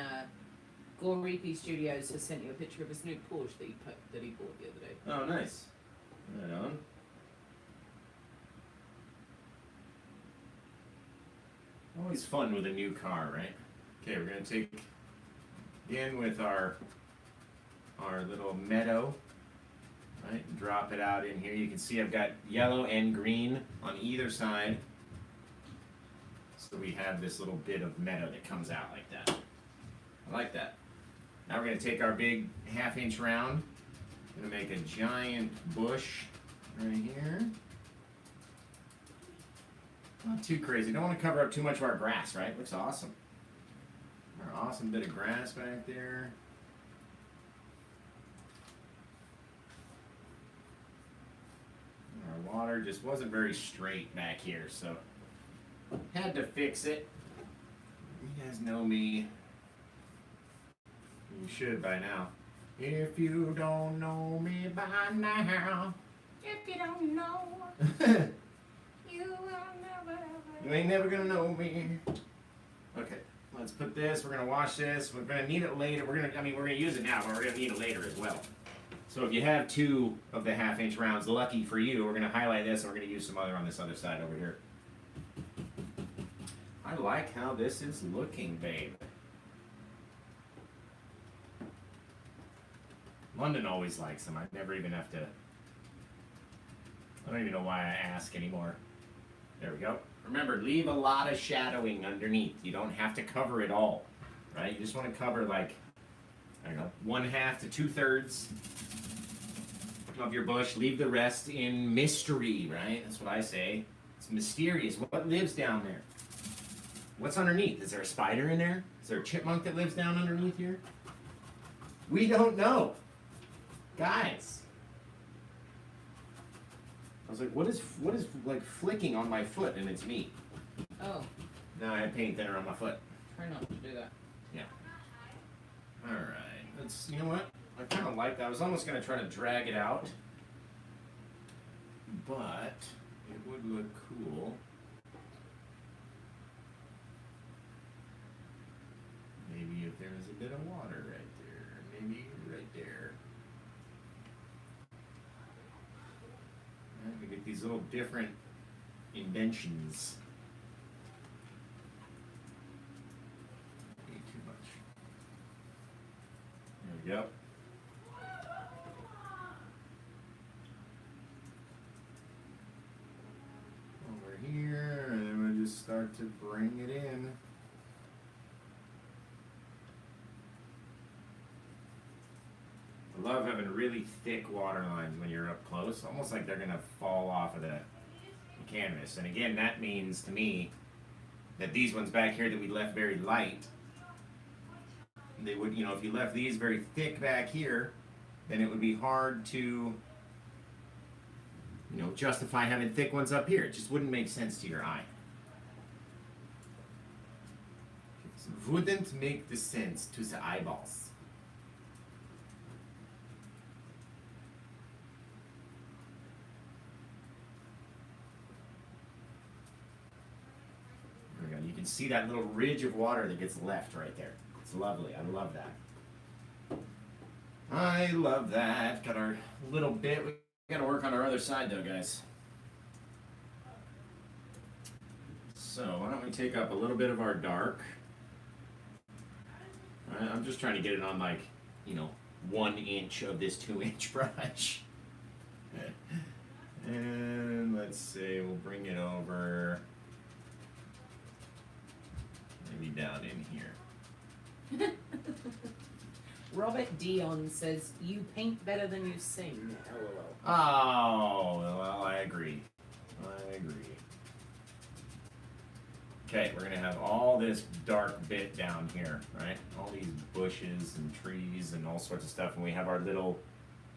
Goripi Studios has sent you a picture of his new Porsche that he bought the other day.
Oh, nice. Right on. Always fun with a new car, right? Okay, we're gonna take again with our little meadow, right? And drop it out in here. You can see I've got yellow and green on either side. So we have this little bit of meadow that comes out like that. I like that. Now we're gonna take our big 1/2 inch round. Gonna make a giant bush right here. Not too crazy. Don't want to cover up too much of our grass, right? Looks awesome. Our awesome bit of grass back there. And our water just wasn't very straight back here, so had to fix it. You guys know me. You should by now. If you don't know me by now.
If you don't know, you will never.
You ain't never gonna know me. Okay, let's put this. We're gonna wash this. We're gonna need it later. We're gonna use it now, but we're gonna need it later as well. So if you have 2 of the 1/2 inch rounds, lucky for you, we're gonna highlight this and we're gonna use some other on this other side over here. I like how this is looking, babe. London always likes them. I never even have to. I don't even know why I ask anymore. There we go. Remember, leave a lot of shadowing underneath. You don't have to cover it all, right? You just want to cover like, I don't know, 1/2 to 2/3 of your bush. Leave the rest in mystery, right? That's what I say. It's mysterious. What lives down there? What's underneath? Is there a spider in there? Is there a chipmunk that lives down underneath here? We don't know. Guys. I was like, what is like flicking on my foot? And it's me.
Oh,
Now I have paint thinner on my foot.
try not to do that.
Alright, let's, you know what? I kind of like that. I was almost going to try to drag it out. But it would look cool. Maybe if there was a bit of water right there. Maybe right there. And we get these little different inventions. Way too much. There we go. Over here, and then we'll just start to bring it in. I love having really thick water lines when you're up close, almost like they're gonna fall off of the canvas. And again, that means to me that these ones back here that we left very light, they would, you know, if you left these very thick back here, then it would be hard to, you know, justify having thick ones up here. It just wouldn't make sense to your eye. It wouldn't make the sense to the eyeballs. There we go. You can see that little ridge of water that gets left right there. It's lovely. I love that. I love that. Got our little bit. We gotta work on our other side though, guys. So why don't we take up a little bit of our dark. I'm just trying to get it on like, you know, 1 inch of this 2-inch brush. And let's say we'll bring it over maybe down in here.
Robert Dion says, "You paint better than you sing." LOL.
Oh, well, I agree. I agree. Okay, we're gonna have all this dark bit down here, right? All these bushes and trees and all sorts of stuff, and we have our little,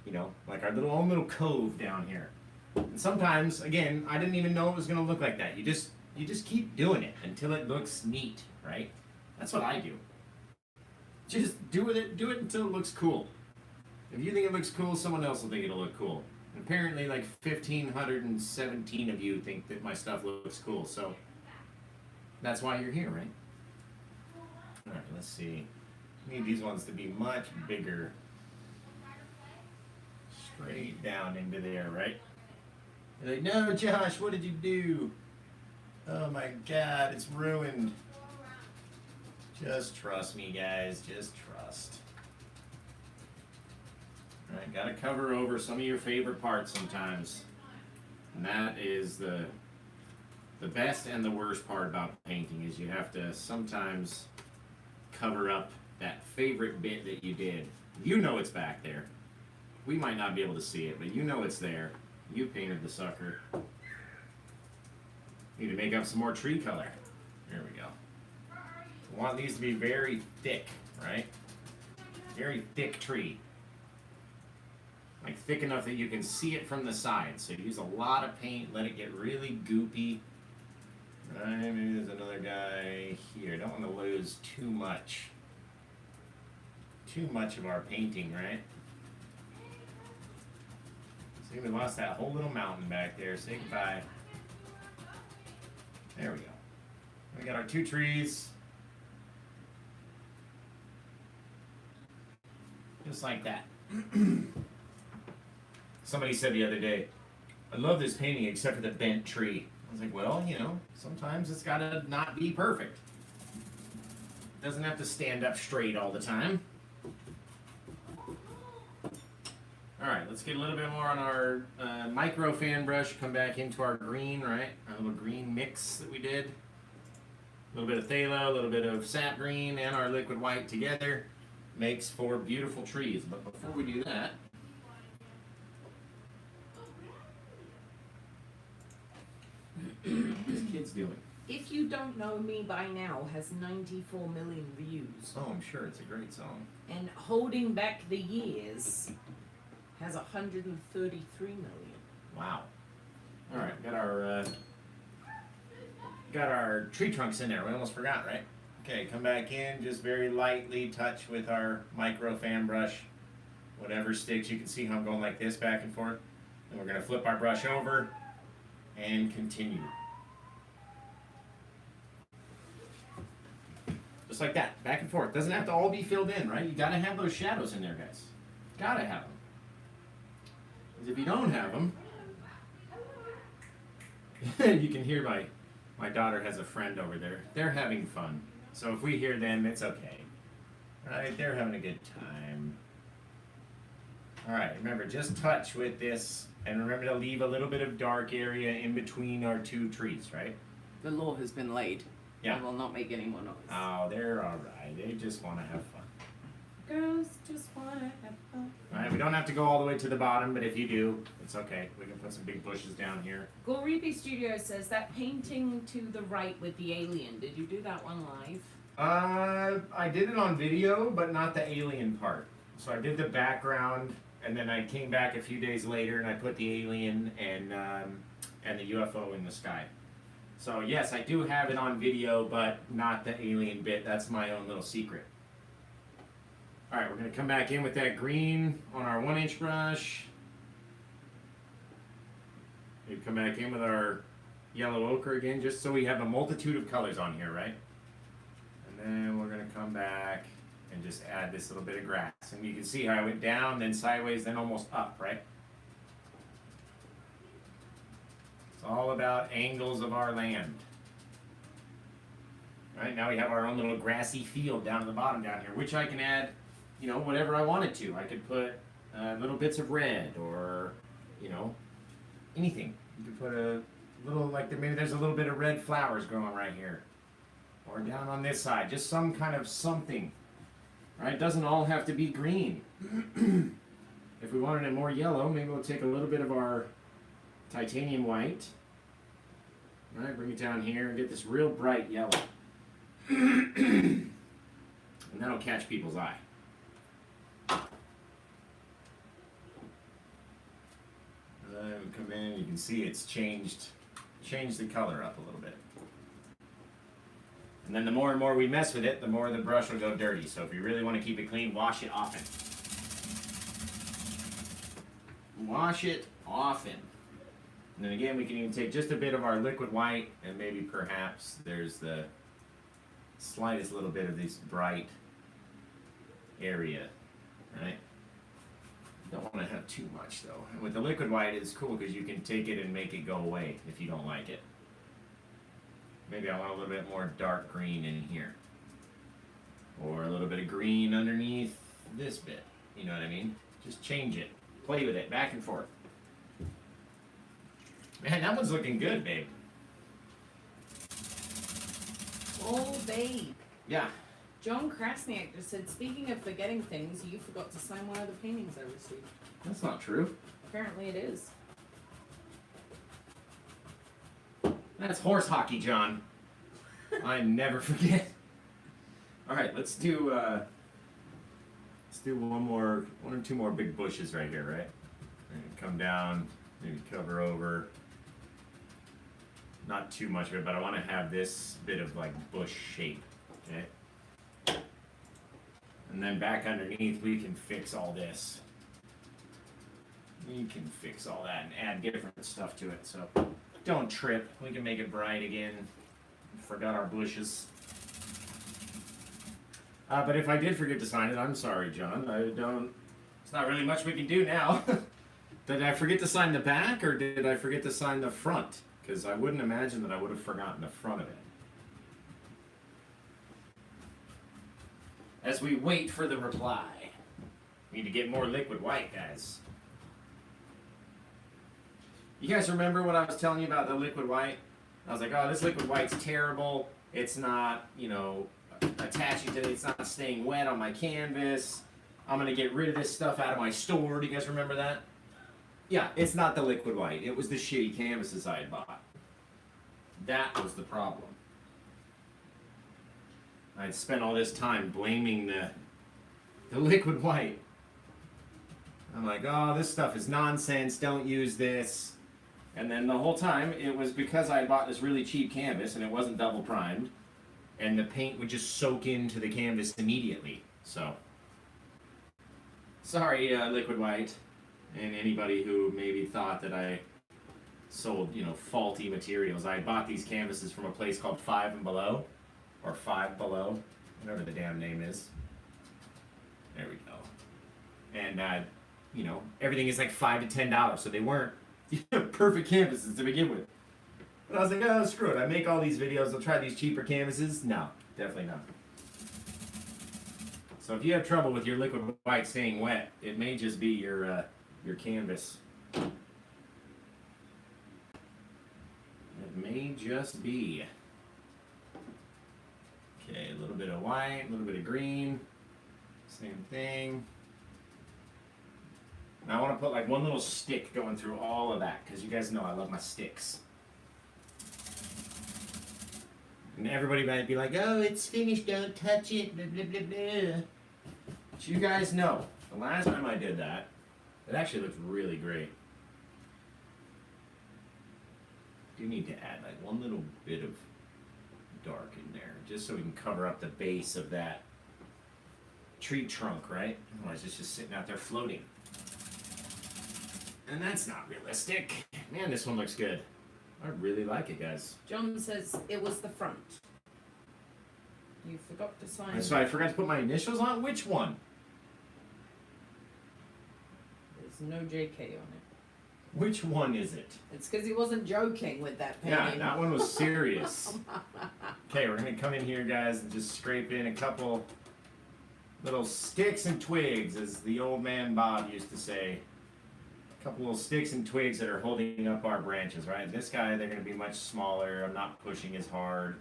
you know, like our little own little cove down here. And sometimes, again, I didn't even know it was gonna look like that. You just keep doing it until it looks neat, right? That's what I do. Just do it until it looks cool. If you think it looks cool, someone else will think it'll look cool. And apparently, like 1,517 of you think that my stuff looks cool, so that's why you're here, right? All right, let's see. I need these ones to be much bigger. Straight down into there, right? You're like, no, Josh, what did you do? Oh my God, it's ruined. Just trust me, guys. Just trust. All right, gotta cover over some of your favorite parts sometimes. And that is the best and the worst part about painting is you have to sometimes cover up that favorite bit that you did. You know it's back there. We might not be able to see it, but you know it's there. You painted the sucker. Need to make up some more tree color. There we go. We want these to be very thick, right? Very thick tree. Like thick enough that you can see it from the side. So use a lot of paint, let it get really goopy. Right, maybe there's another guy here. Don't want to lose too much of our painting, right? See, we lost that whole little mountain back there. Say goodbye. There we go. We got our two trees. Just like that. Somebody said the other day, I love this painting except for the bent tree. I was like, well, you know, sometimes it's gotta not be perfect. It doesn't have to stand up straight all the time. Alright, let's get a little bit more on our micro fan brush, come back into our green, right? Our little green mix that we did. A little bit of phthalo, a little bit of sap green, and our liquid white together makes for beautiful trees. But before we do that, what is kids doing?
If You Don't Know Me by now has 94 million views.
Oh, I'm sure it's a great song.
And Holding Back the Years has 133 million.
Wow. All right, got our tree trunks in there. We almost forgot, right? Okay, come back in, just very lightly touch with our micro fan brush. Whatever sticks, you can see how I'm going like this back and forth. And we're gonna flip our brush over and continue. Just like that, back and forth. Doesn't have to all be filled in, right? You gotta have those shadows in there, guys. Gotta have them. Because if you don't have them, you can hear my daughter has a friend over there. They're having fun. So if we hear them, it's okay. Right? They're having a good time. Alright, remember, just touch with this, and remember to leave a little bit of dark area in between our two trees, right?
The law has been laid.
Yeah.
I will not make any more noise.
Oh, they're alright. They just want to have fun.
Girls just wanna have fun.
Alright, we don't have to go all the way to the bottom, but if you do, it's okay. We can put some big bushes down here.
Goripi Studio says that painting to the right with the alien. Did you do that one live?
I did it on video, but not the alien part. So I did the background, and then I came back a few days later, and I put the alien and the UFO in the sky. So yes, I do have it on video, but not the alien bit. That's my own little secret. All right, we're gonna come back in with that green on our 1-inch brush. We come back in with our yellow ochre again, just so we have a multitude of colors on here, right? And then we're gonna come back and just add this little bit of grass. And you can see how I went down, then sideways, then almost up, right? It's all about angles of our land. All right, now we have our own little grassy field down at the bottom down here, which I can add, you know, whatever I wanted to. I could put little bits of red or, you know, anything. You could put a little, like maybe there's a little bit of red flowers growing right here. Or down on this side, just some kind of something. Right? It doesn't all have to be green. If we wanted it more yellow, maybe we'll take a little bit of our titanium white All right, bring it down here and get this real bright yellow. And that'll catch people's eye. Come in, you can see it's changed the color up a little bit. And then the more and more we mess with it, the more the brush will go dirty. So if you really want to keep it clean, wash it often. Wash it often. And then again, we can even take just a bit of our liquid white, and maybe perhaps there's the slightest little bit of this bright area, right? Don't want to have too much though. And with the liquid white, it's cool because you can take it and make it go away if you don't like it. Maybe I want a little bit more dark green in here. Or a little bit of green underneath this bit. You know what I mean? Just change it. Play with it, back and forth. Man, that one's looking good, babe.
Oh, babe.
Yeah.
John Krasniak just said, speaking of forgetting things, you forgot to sign one of the paintings I received.
That's not true.
Apparently it is.
That's horse hockey, John. I never forget. All right, let's do one or two more big bushes right here, right? And come down, maybe cover over. Not too much of it, but I want to have this bit of like bush shape, okay? And then back underneath, we can fix all this. We can fix all that and add different stuff to it, so don't trip. We can make it bright again. Forgot our bushes. But if I did forget to sign it, I'm sorry, John. It's not really much we can do now. Did I forget to sign the back, or did I forget to sign the front? Because I wouldn't imagine that I would have forgotten the front of it. As we wait for the reply. We need to get more liquid white, guys. You guys remember what I was telling you about the liquid white? I was like, oh, this liquid white's terrible. It's not, attaching to it. It's not staying wet on my canvas. I'm going to get rid of this stuff out of my store. Do you guys remember that? Yeah, it's not the liquid white. It was the shitty canvases I had bought. That was the problem. I'd spent all this time blaming the liquid white. I'm like, oh, this stuff is nonsense. Don't use this. And then the whole time, it was because I bought this really cheap canvas and it wasn't double primed. And the paint would just soak into the canvas immediately. So, sorry, liquid white. And anybody who maybe thought that I sold, faulty materials. I bought these canvases from a place called Five and Below. Or Five Below. Whatever the damn name is. There we go. And, everything is like $5 to $10. So they weren't perfect canvases to begin with. But I was like, oh, screw it. I make all these videos. I'll try these cheaper canvases. No, definitely not. So if you have trouble with your liquid white staying wet, it may just be your canvas. It may just be. Okay, a little bit of white, a little bit of green. Same thing. Now I want to put like one little stick going through all of that, because you guys know I love my sticks. And everybody might be like, oh, it's finished, don't touch it, blah, blah, blah, blah. But you guys know, the last time I did that, it actually looked really great. Do need to add like one little bit of dark in there, just so we can cover up the base of that tree trunk, right? Otherwise it's just sitting out there floating. And that's not realistic. Man, this one looks good. I really like it, guys.
John says it was the front. You forgot to sign.
So I forgot to put my initials on? Which one?
There's no JK on it.
Which one is it?
It's because he wasn't joking with that painting.
Yeah, that one was serious. Okay, we're going to come in here, guys, and just scrape in a couple little sticks and twigs, as the old man Bob used to say. A couple little sticks and twigs that are holding up our branches, right? This guy, they're going to be much smaller. I'm not pushing as hard.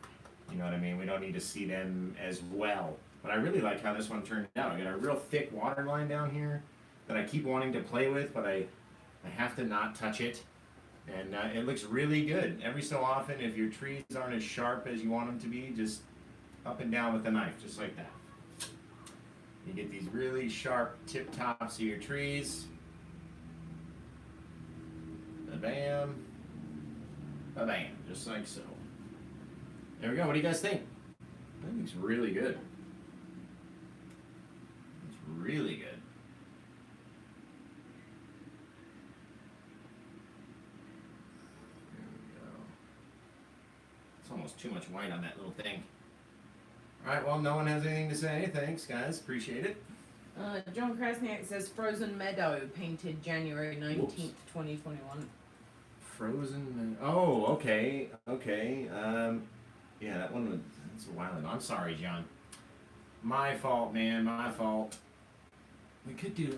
You know what I mean? We don't need to see them as well. But I really like how this one turned out. I got a real thick water line down here that I keep wanting to play with, but I have to not touch it. And it looks really good. Every so often, if your trees aren't as sharp as you want them to be, just up and down with the knife, just like that. You get these really sharp tip tops of your trees. Ba-bam. Ba-bam. Just like so. There we go. What do you guys think? That looks really good. It's really good. Almost too much white on that little thing. Alright, well, no one has anything to say. Thanks, guys. Appreciate it.
John Krasniak says Frozen Meadow, painted January 19th, 2021.
Frozen. Oh, okay. Okay. Yeah, that one was. That's a while ago. I'm sorry, John. My fault, man. My fault. We could do.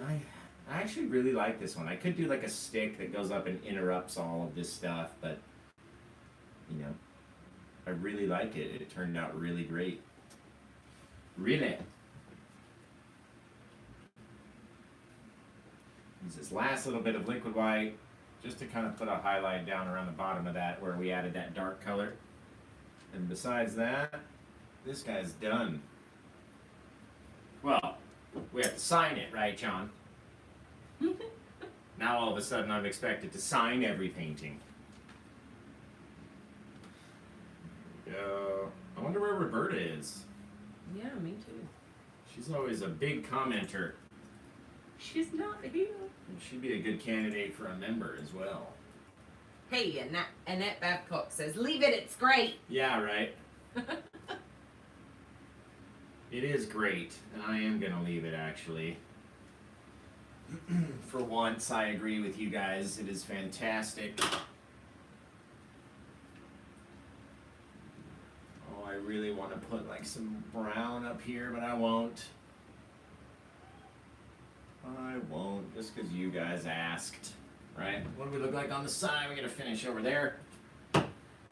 I actually really like this one. I could do like a stick that goes up and interrupts all of this stuff, but. You know. I really like it. It turned out really great. Really. Use this last little bit of liquid white just to kind of put a highlight down around the bottom of that where we added that dark color. And besides that, this guy's done. Well, we have to sign it, right, John? Now all of a sudden I'm expected to sign every painting. I wonder where Roberta is.
Yeah, me too.
She's always a big commenter.
She's not here.
She'd be a good candidate for a member as well.
Hey, Annette Babcock says, leave it, it's great.
Yeah, right. It is great, and I am going to leave it, actually. For once, I agree with you guys. It is fantastic. I really want to put like some brown up here, but I won't. I won't, just because you guys asked, right? What do we look like on the side? We're going to finish over there.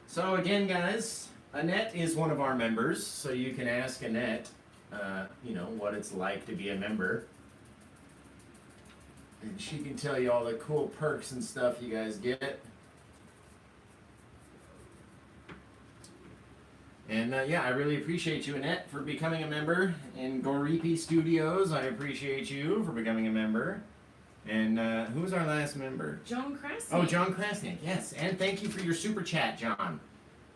So again, guys, Annette is one of our members, so you can ask Annette, you know, what it's like to be a member. And she can tell you all the cool perks and stuff you guys get. And yeah, I really appreciate you, Annette, for becoming a member. And Goripi Studios, I appreciate you for becoming a member. And who was our last member?
John Krasniak.
Oh, John Krasniak, yes. And thank you for your super chat, John.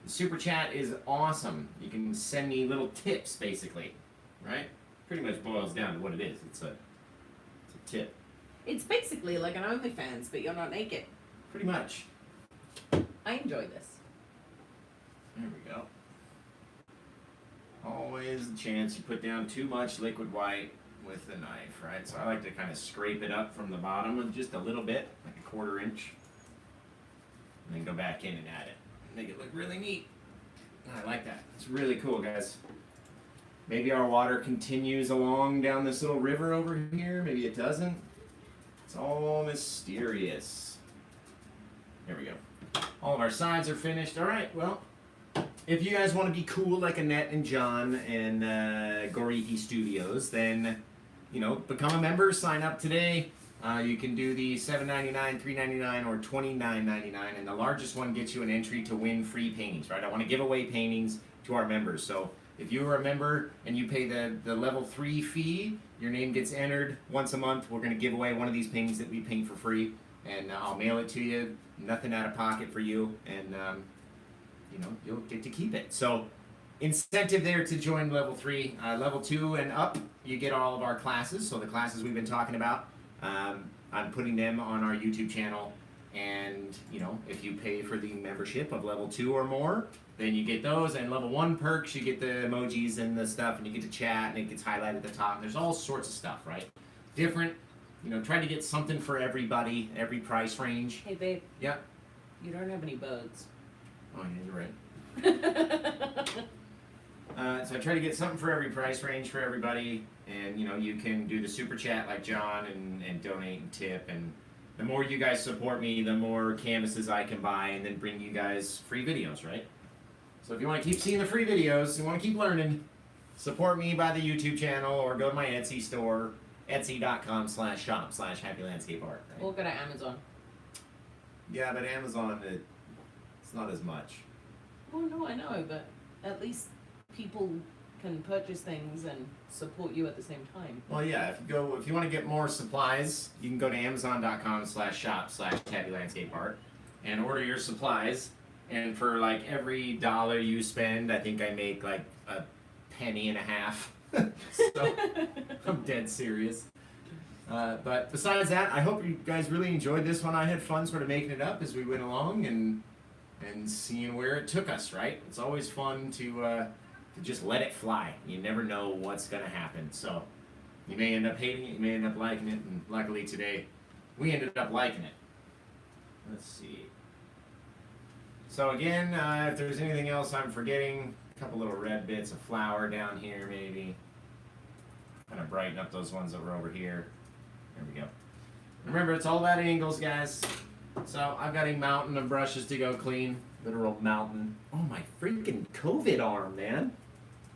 The super chat is awesome. You can send me little tips, basically, right? Pretty much boils down to what it is. It's a tip.
It's basically like an OnlyFans, but you're not naked.
Pretty much.
I enjoy this.
There we go. Always the chance you put down too much liquid white with the knife, right? So I like to kind of scrape it up from the bottom just a little bit, like a 1/4 inch. And then go back in and add it. Make it look really neat. I like that. It's really cool, guys. Maybe our water continues along down this little river over here. Maybe it doesn't. It's all mysterious. There we go. All of our sides are finished. All right, well, if you guys want to be cool like Annette and John and Goriki Studios, then, you know, become a member, sign up today. You can do the $7.99, $3.99, or $29.99, and the largest one gets you an entry to win free paintings, right? I want to give away paintings to our members. So if you are a member and you pay the level 3 fee, your name gets entered once a month. We're going to give away one of these paintings that we paint for free, and I'll mail it to you. Nothing out of pocket for you, and you know, you'll get to keep it. So incentive there to join level 3. Level 2 and up, you get all of our classes. So the classes we've been talking about, I'm putting them on our YouTube channel. And, you know, if you pay for the membership of level 2 or more, then you get those. And level 1 perks, you get the emojis and the stuff, and you get to chat, and it gets highlighted at the top. There's all sorts of stuff, right? Different, you know, trying to get something for everybody, every price range.
Hey, babe.
Yep.
You don't have any bugs.
Oh, yeah, you're right. So I try to get something for every price range for everybody, and you know, you can do the super chat like John and donate and tip, and the more you guys support me, the more canvases I can buy and then bring you guys free videos, right? So if you want to keep seeing the free videos, you want to keep learning, support me by the YouTube channel or go to my Etsy store, etsy.com/shop/happylandscapeart. Right?
Or go to Amazon.
Yeah, but Amazon, it's not as much.
Well, no, I know, but at least people can purchase things and support you at the same time.
Well, yeah, if you want to get more supplies, you can go to amazon.com/shop/tabbylandscapeart and order your supplies. And for like every dollar you spend, I think I make like a penny and a half. So I'm dead serious. But besides that, I hope you guys really enjoyed this one. I had fun sort of making it up as we went along and seeing where it took us, right? It's always fun to just let it fly. You never know what's going to happen. So you may end up hating it, you may end up liking it, and luckily today we ended up liking it. Let's see. So again, if there's anything else I'm forgetting, a couple little red bits of flour down here maybe. Kind of brighten up those ones that were over here. There we go. Remember, it's all about angles, guys. So I've got a mountain of brushes to go clean. Literal mountain. Oh my freaking COVID arm, man.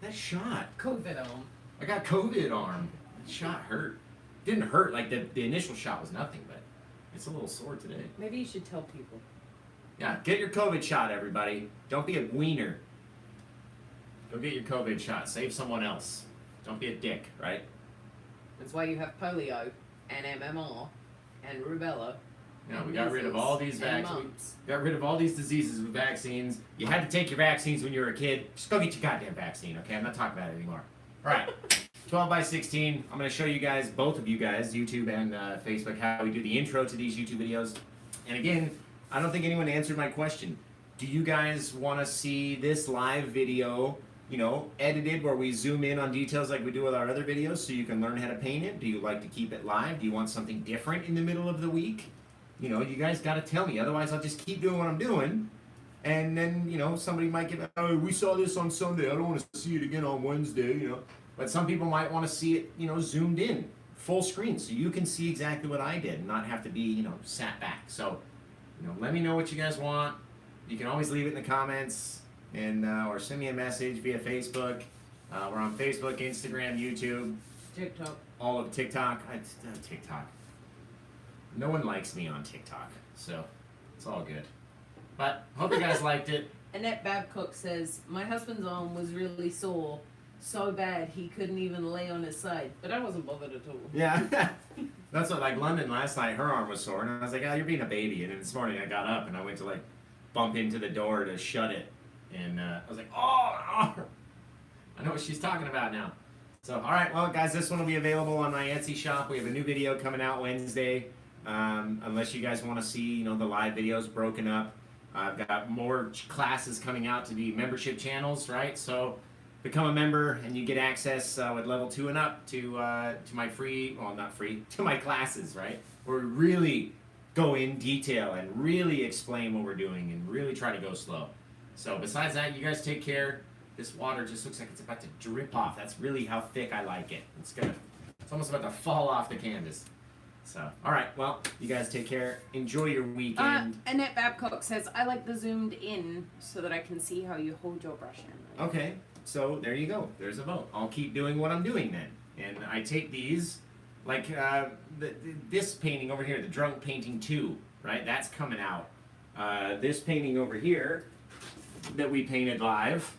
That shot.
COVID on.
I got COVID arm. That shot hurt. Didn't hurt, like the initial shot was nothing, but it's a little sore today.
Maybe you should tell people.
Yeah, get your COVID shot, everybody. Don't be a wiener. Go get your COVID shot. Save someone else. Don't be a dick, right?
That's why you have polio and MMR and rubella.
Yeah,
and
we got rid of
measles
all these
and
vaccines.
mumps.
Got rid of all these diseases with vaccines. You had to take your vaccines when you were a kid. Just go get your goddamn vaccine, okay? I'm not talking about it anymore. All right, 12 by 16. I'm going to show you guys, both of you guys, YouTube and Facebook, how we do the intro to these YouTube videos. And again, I don't think anyone answered my question. Do you guys want to see this live video, you know, edited where we zoom in on details like we do with our other videos so you can learn how to paint it? Do you like to keep it live? Do you want something different in the middle of the week? You know, you guys got to tell me. Otherwise, I'll just keep doing what I'm doing. And then, you know, somebody might get, oh, we saw this on Sunday. I don't want to see it again on Wednesday, you know. But some people might want to see it, you know, zoomed in, full screen, so you can see exactly what I did and not have to be, you know, sat back. So, you know, let me know what you guys want. You can always leave it in the comments and or send me a message via Facebook. We're on Facebook, Instagram, YouTube,
TikTok.
all of TikTok. TikTok. No one likes me on TikTok, so it's all good. But hope you guys liked it.
Annette Babcock says, my husband's arm was really sore, so bad he couldn't even lay on his side. But I wasn't bothered at all.
Yeah, that's what, like London last night, her arm was sore, and I was like, oh, you're being a baby. And then this morning I got up and I went to like bump into the door to shut it. And I was like, oh, I know what she's talking about now. So, all right, well, guys, this one will be available on my Etsy shop. We have a new video coming out Wednesday. Unless you guys want to see, you know, the live videos broken up. I've got more classes coming out to the membership channels, right? So become a member and you get access with level 2 and up to my free, well, not free, to my classes, right? Where we really go in detail and really explain what we're doing and really try to go slow. So besides that, you guys take care. This water just looks like it's about to drip off. That's really how thick I like it. It's almost about to fall off the canvas. So, all right, well, you guys take care. Enjoy your weekend.
Annette Babcock says, I like the zoomed in so that I can see how you hold your brush in.
Okay, so there you go. There's a vote. I'll keep doing what I'm doing then. And I take these, like this painting over here, the Drunk Painting 2, right? That's coming out. This painting over here that we painted live,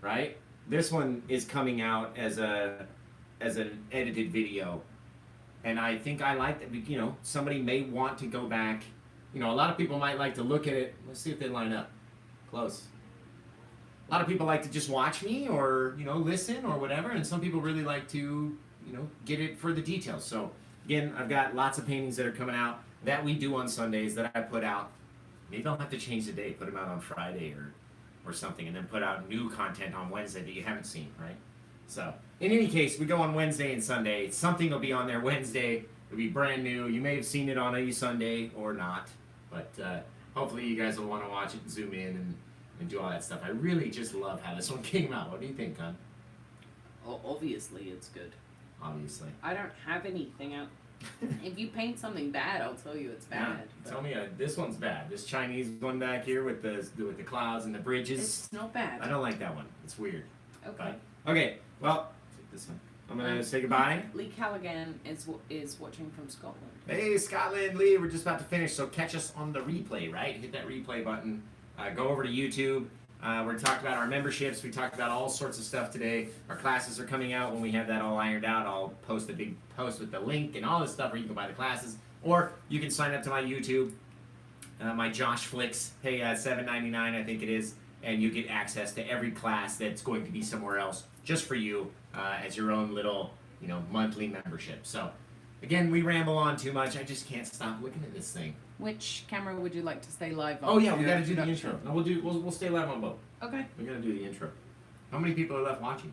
right? This one is coming out as an edited video. And I think I like that, you know, somebody may want to go back. You know, a lot of people might like to look at it. Let's see if they line up. Close. A lot of people like to just watch me or, you know, listen or whatever. And some people really like to, you know, get it for the details. So, again, I've got lots of paintings that are coming out that we do on Sundays that I put out. Maybe I'll have to change the date, put them out on Friday or something, and then put out new content on Wednesday that you haven't seen, right? So, in any case, we go on Wednesday and Sunday. Something will be on there Wednesday. It'll be brand new. You may have seen it on a Sunday or not. But hopefully you guys will want to watch it and zoom in and do all that stuff. I really just love how this one came out. What do you think, hon?
Oh, obviously it's good.
Obviously.
I don't have anything out. If you paint something bad, I'll tell you it's bad.
Yeah, tell me this one's bad. This Chinese one back here with the clouds and the bridges.
It's not bad.
I don't like that one. It's weird.
Okay.
But, okay, well, take this one. I'm gonna say goodbye.
Lee Callaghan is watching from Scotland.
Hey, Scotland, Lee, we're just about to finish, so catch us on the replay, right? Hit that replay button. Go over to YouTube. We're talking about our memberships. We talked about all sorts of stuff today. Our classes are coming out. When we have that all ironed out, I'll post a big post with the link and all this stuff where you can buy the classes. Or you can sign up to my YouTube, my Josh Flicks, pay $7.99, I think it is, and you get access to every class that's going to be somewhere else just for you as your own little, monthly membership. So, again, we ramble on too much. I just can't stop looking at this thing.
Which camera would you like to stay live on?
Oh yeah, we gotta do the intro. No, we'll stay live on both.
Okay.
We gotta do the intro. How many people are left watching?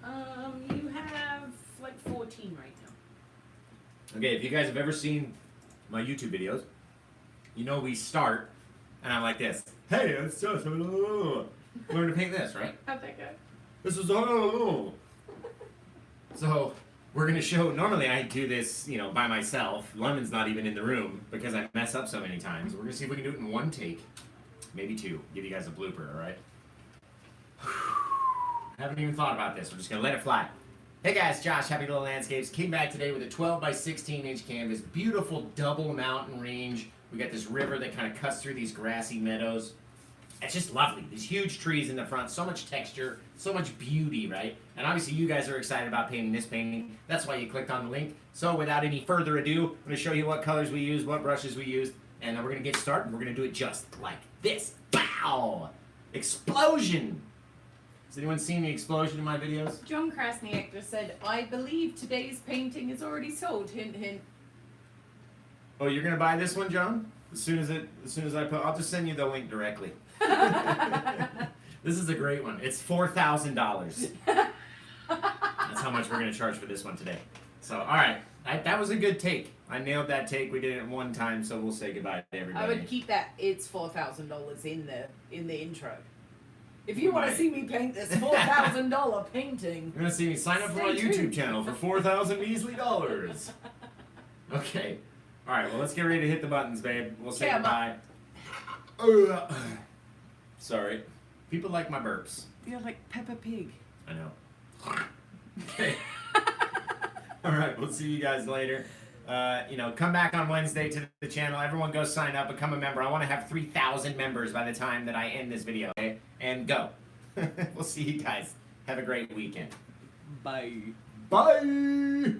You have like 14 right now.
Okay, if you guys have ever seen my YouTube videos, we start, and I'm like this. Hey, it's just learn to paint this, right?
How'd that go?
This is so we're gonna show. Normally I do this, by myself. Lemon's not even in the room because I mess up so many times. We're gonna see if we can do it in one take, maybe two. Give you guys a blooper, all right? Haven't even thought about this. We're just gonna let it fly. Hey guys, Josh, Happy Little Landscapes. Came back today with a 12 by 16 inch canvas. Beautiful double mountain range. We got this river that kind of cuts through these grassy meadows. It's just lovely. These huge trees in the front, so much texture, so much beauty, right? And obviously you guys are excited about painting this painting. That's why you clicked on the link. So without any further ado, I'm going to show you what colors we used, what brushes we used, and we're going to get started. We're going to do it just like this. Bow! Explosion! Has anyone seen the explosion in my videos?
John Krasniak just said, I believe today's painting is already sold. Hint, hint.
Oh, you're going to buy this one, John? As soon as I put, I'll just send you the link directly. This is a great one. It's $4,000. That's how much we're going to charge for this one today. So, all right. That was a good take. I nailed that take. We did it one time, so we'll say goodbye to everybody.
I would keep that. It's $4,000 in the intro. If you want to see me paint this $4,000 painting,
you're gonna see me sign up for my YouTube channel for $4,000 measly dollars. Okay. All right. Well, let's get ready to hit the buttons, babe. We'll say goodbye. Sorry. People like my burps.
You're like Peppa Pig.
I know. Okay. All right. We'll see you guys later. Come back on Wednesday to the channel. Everyone go sign up, become a member. I want to have 3,000 members by the time that I end this video. Okay? And go. We'll see you guys. Have a great weekend.
Bye.
Bye.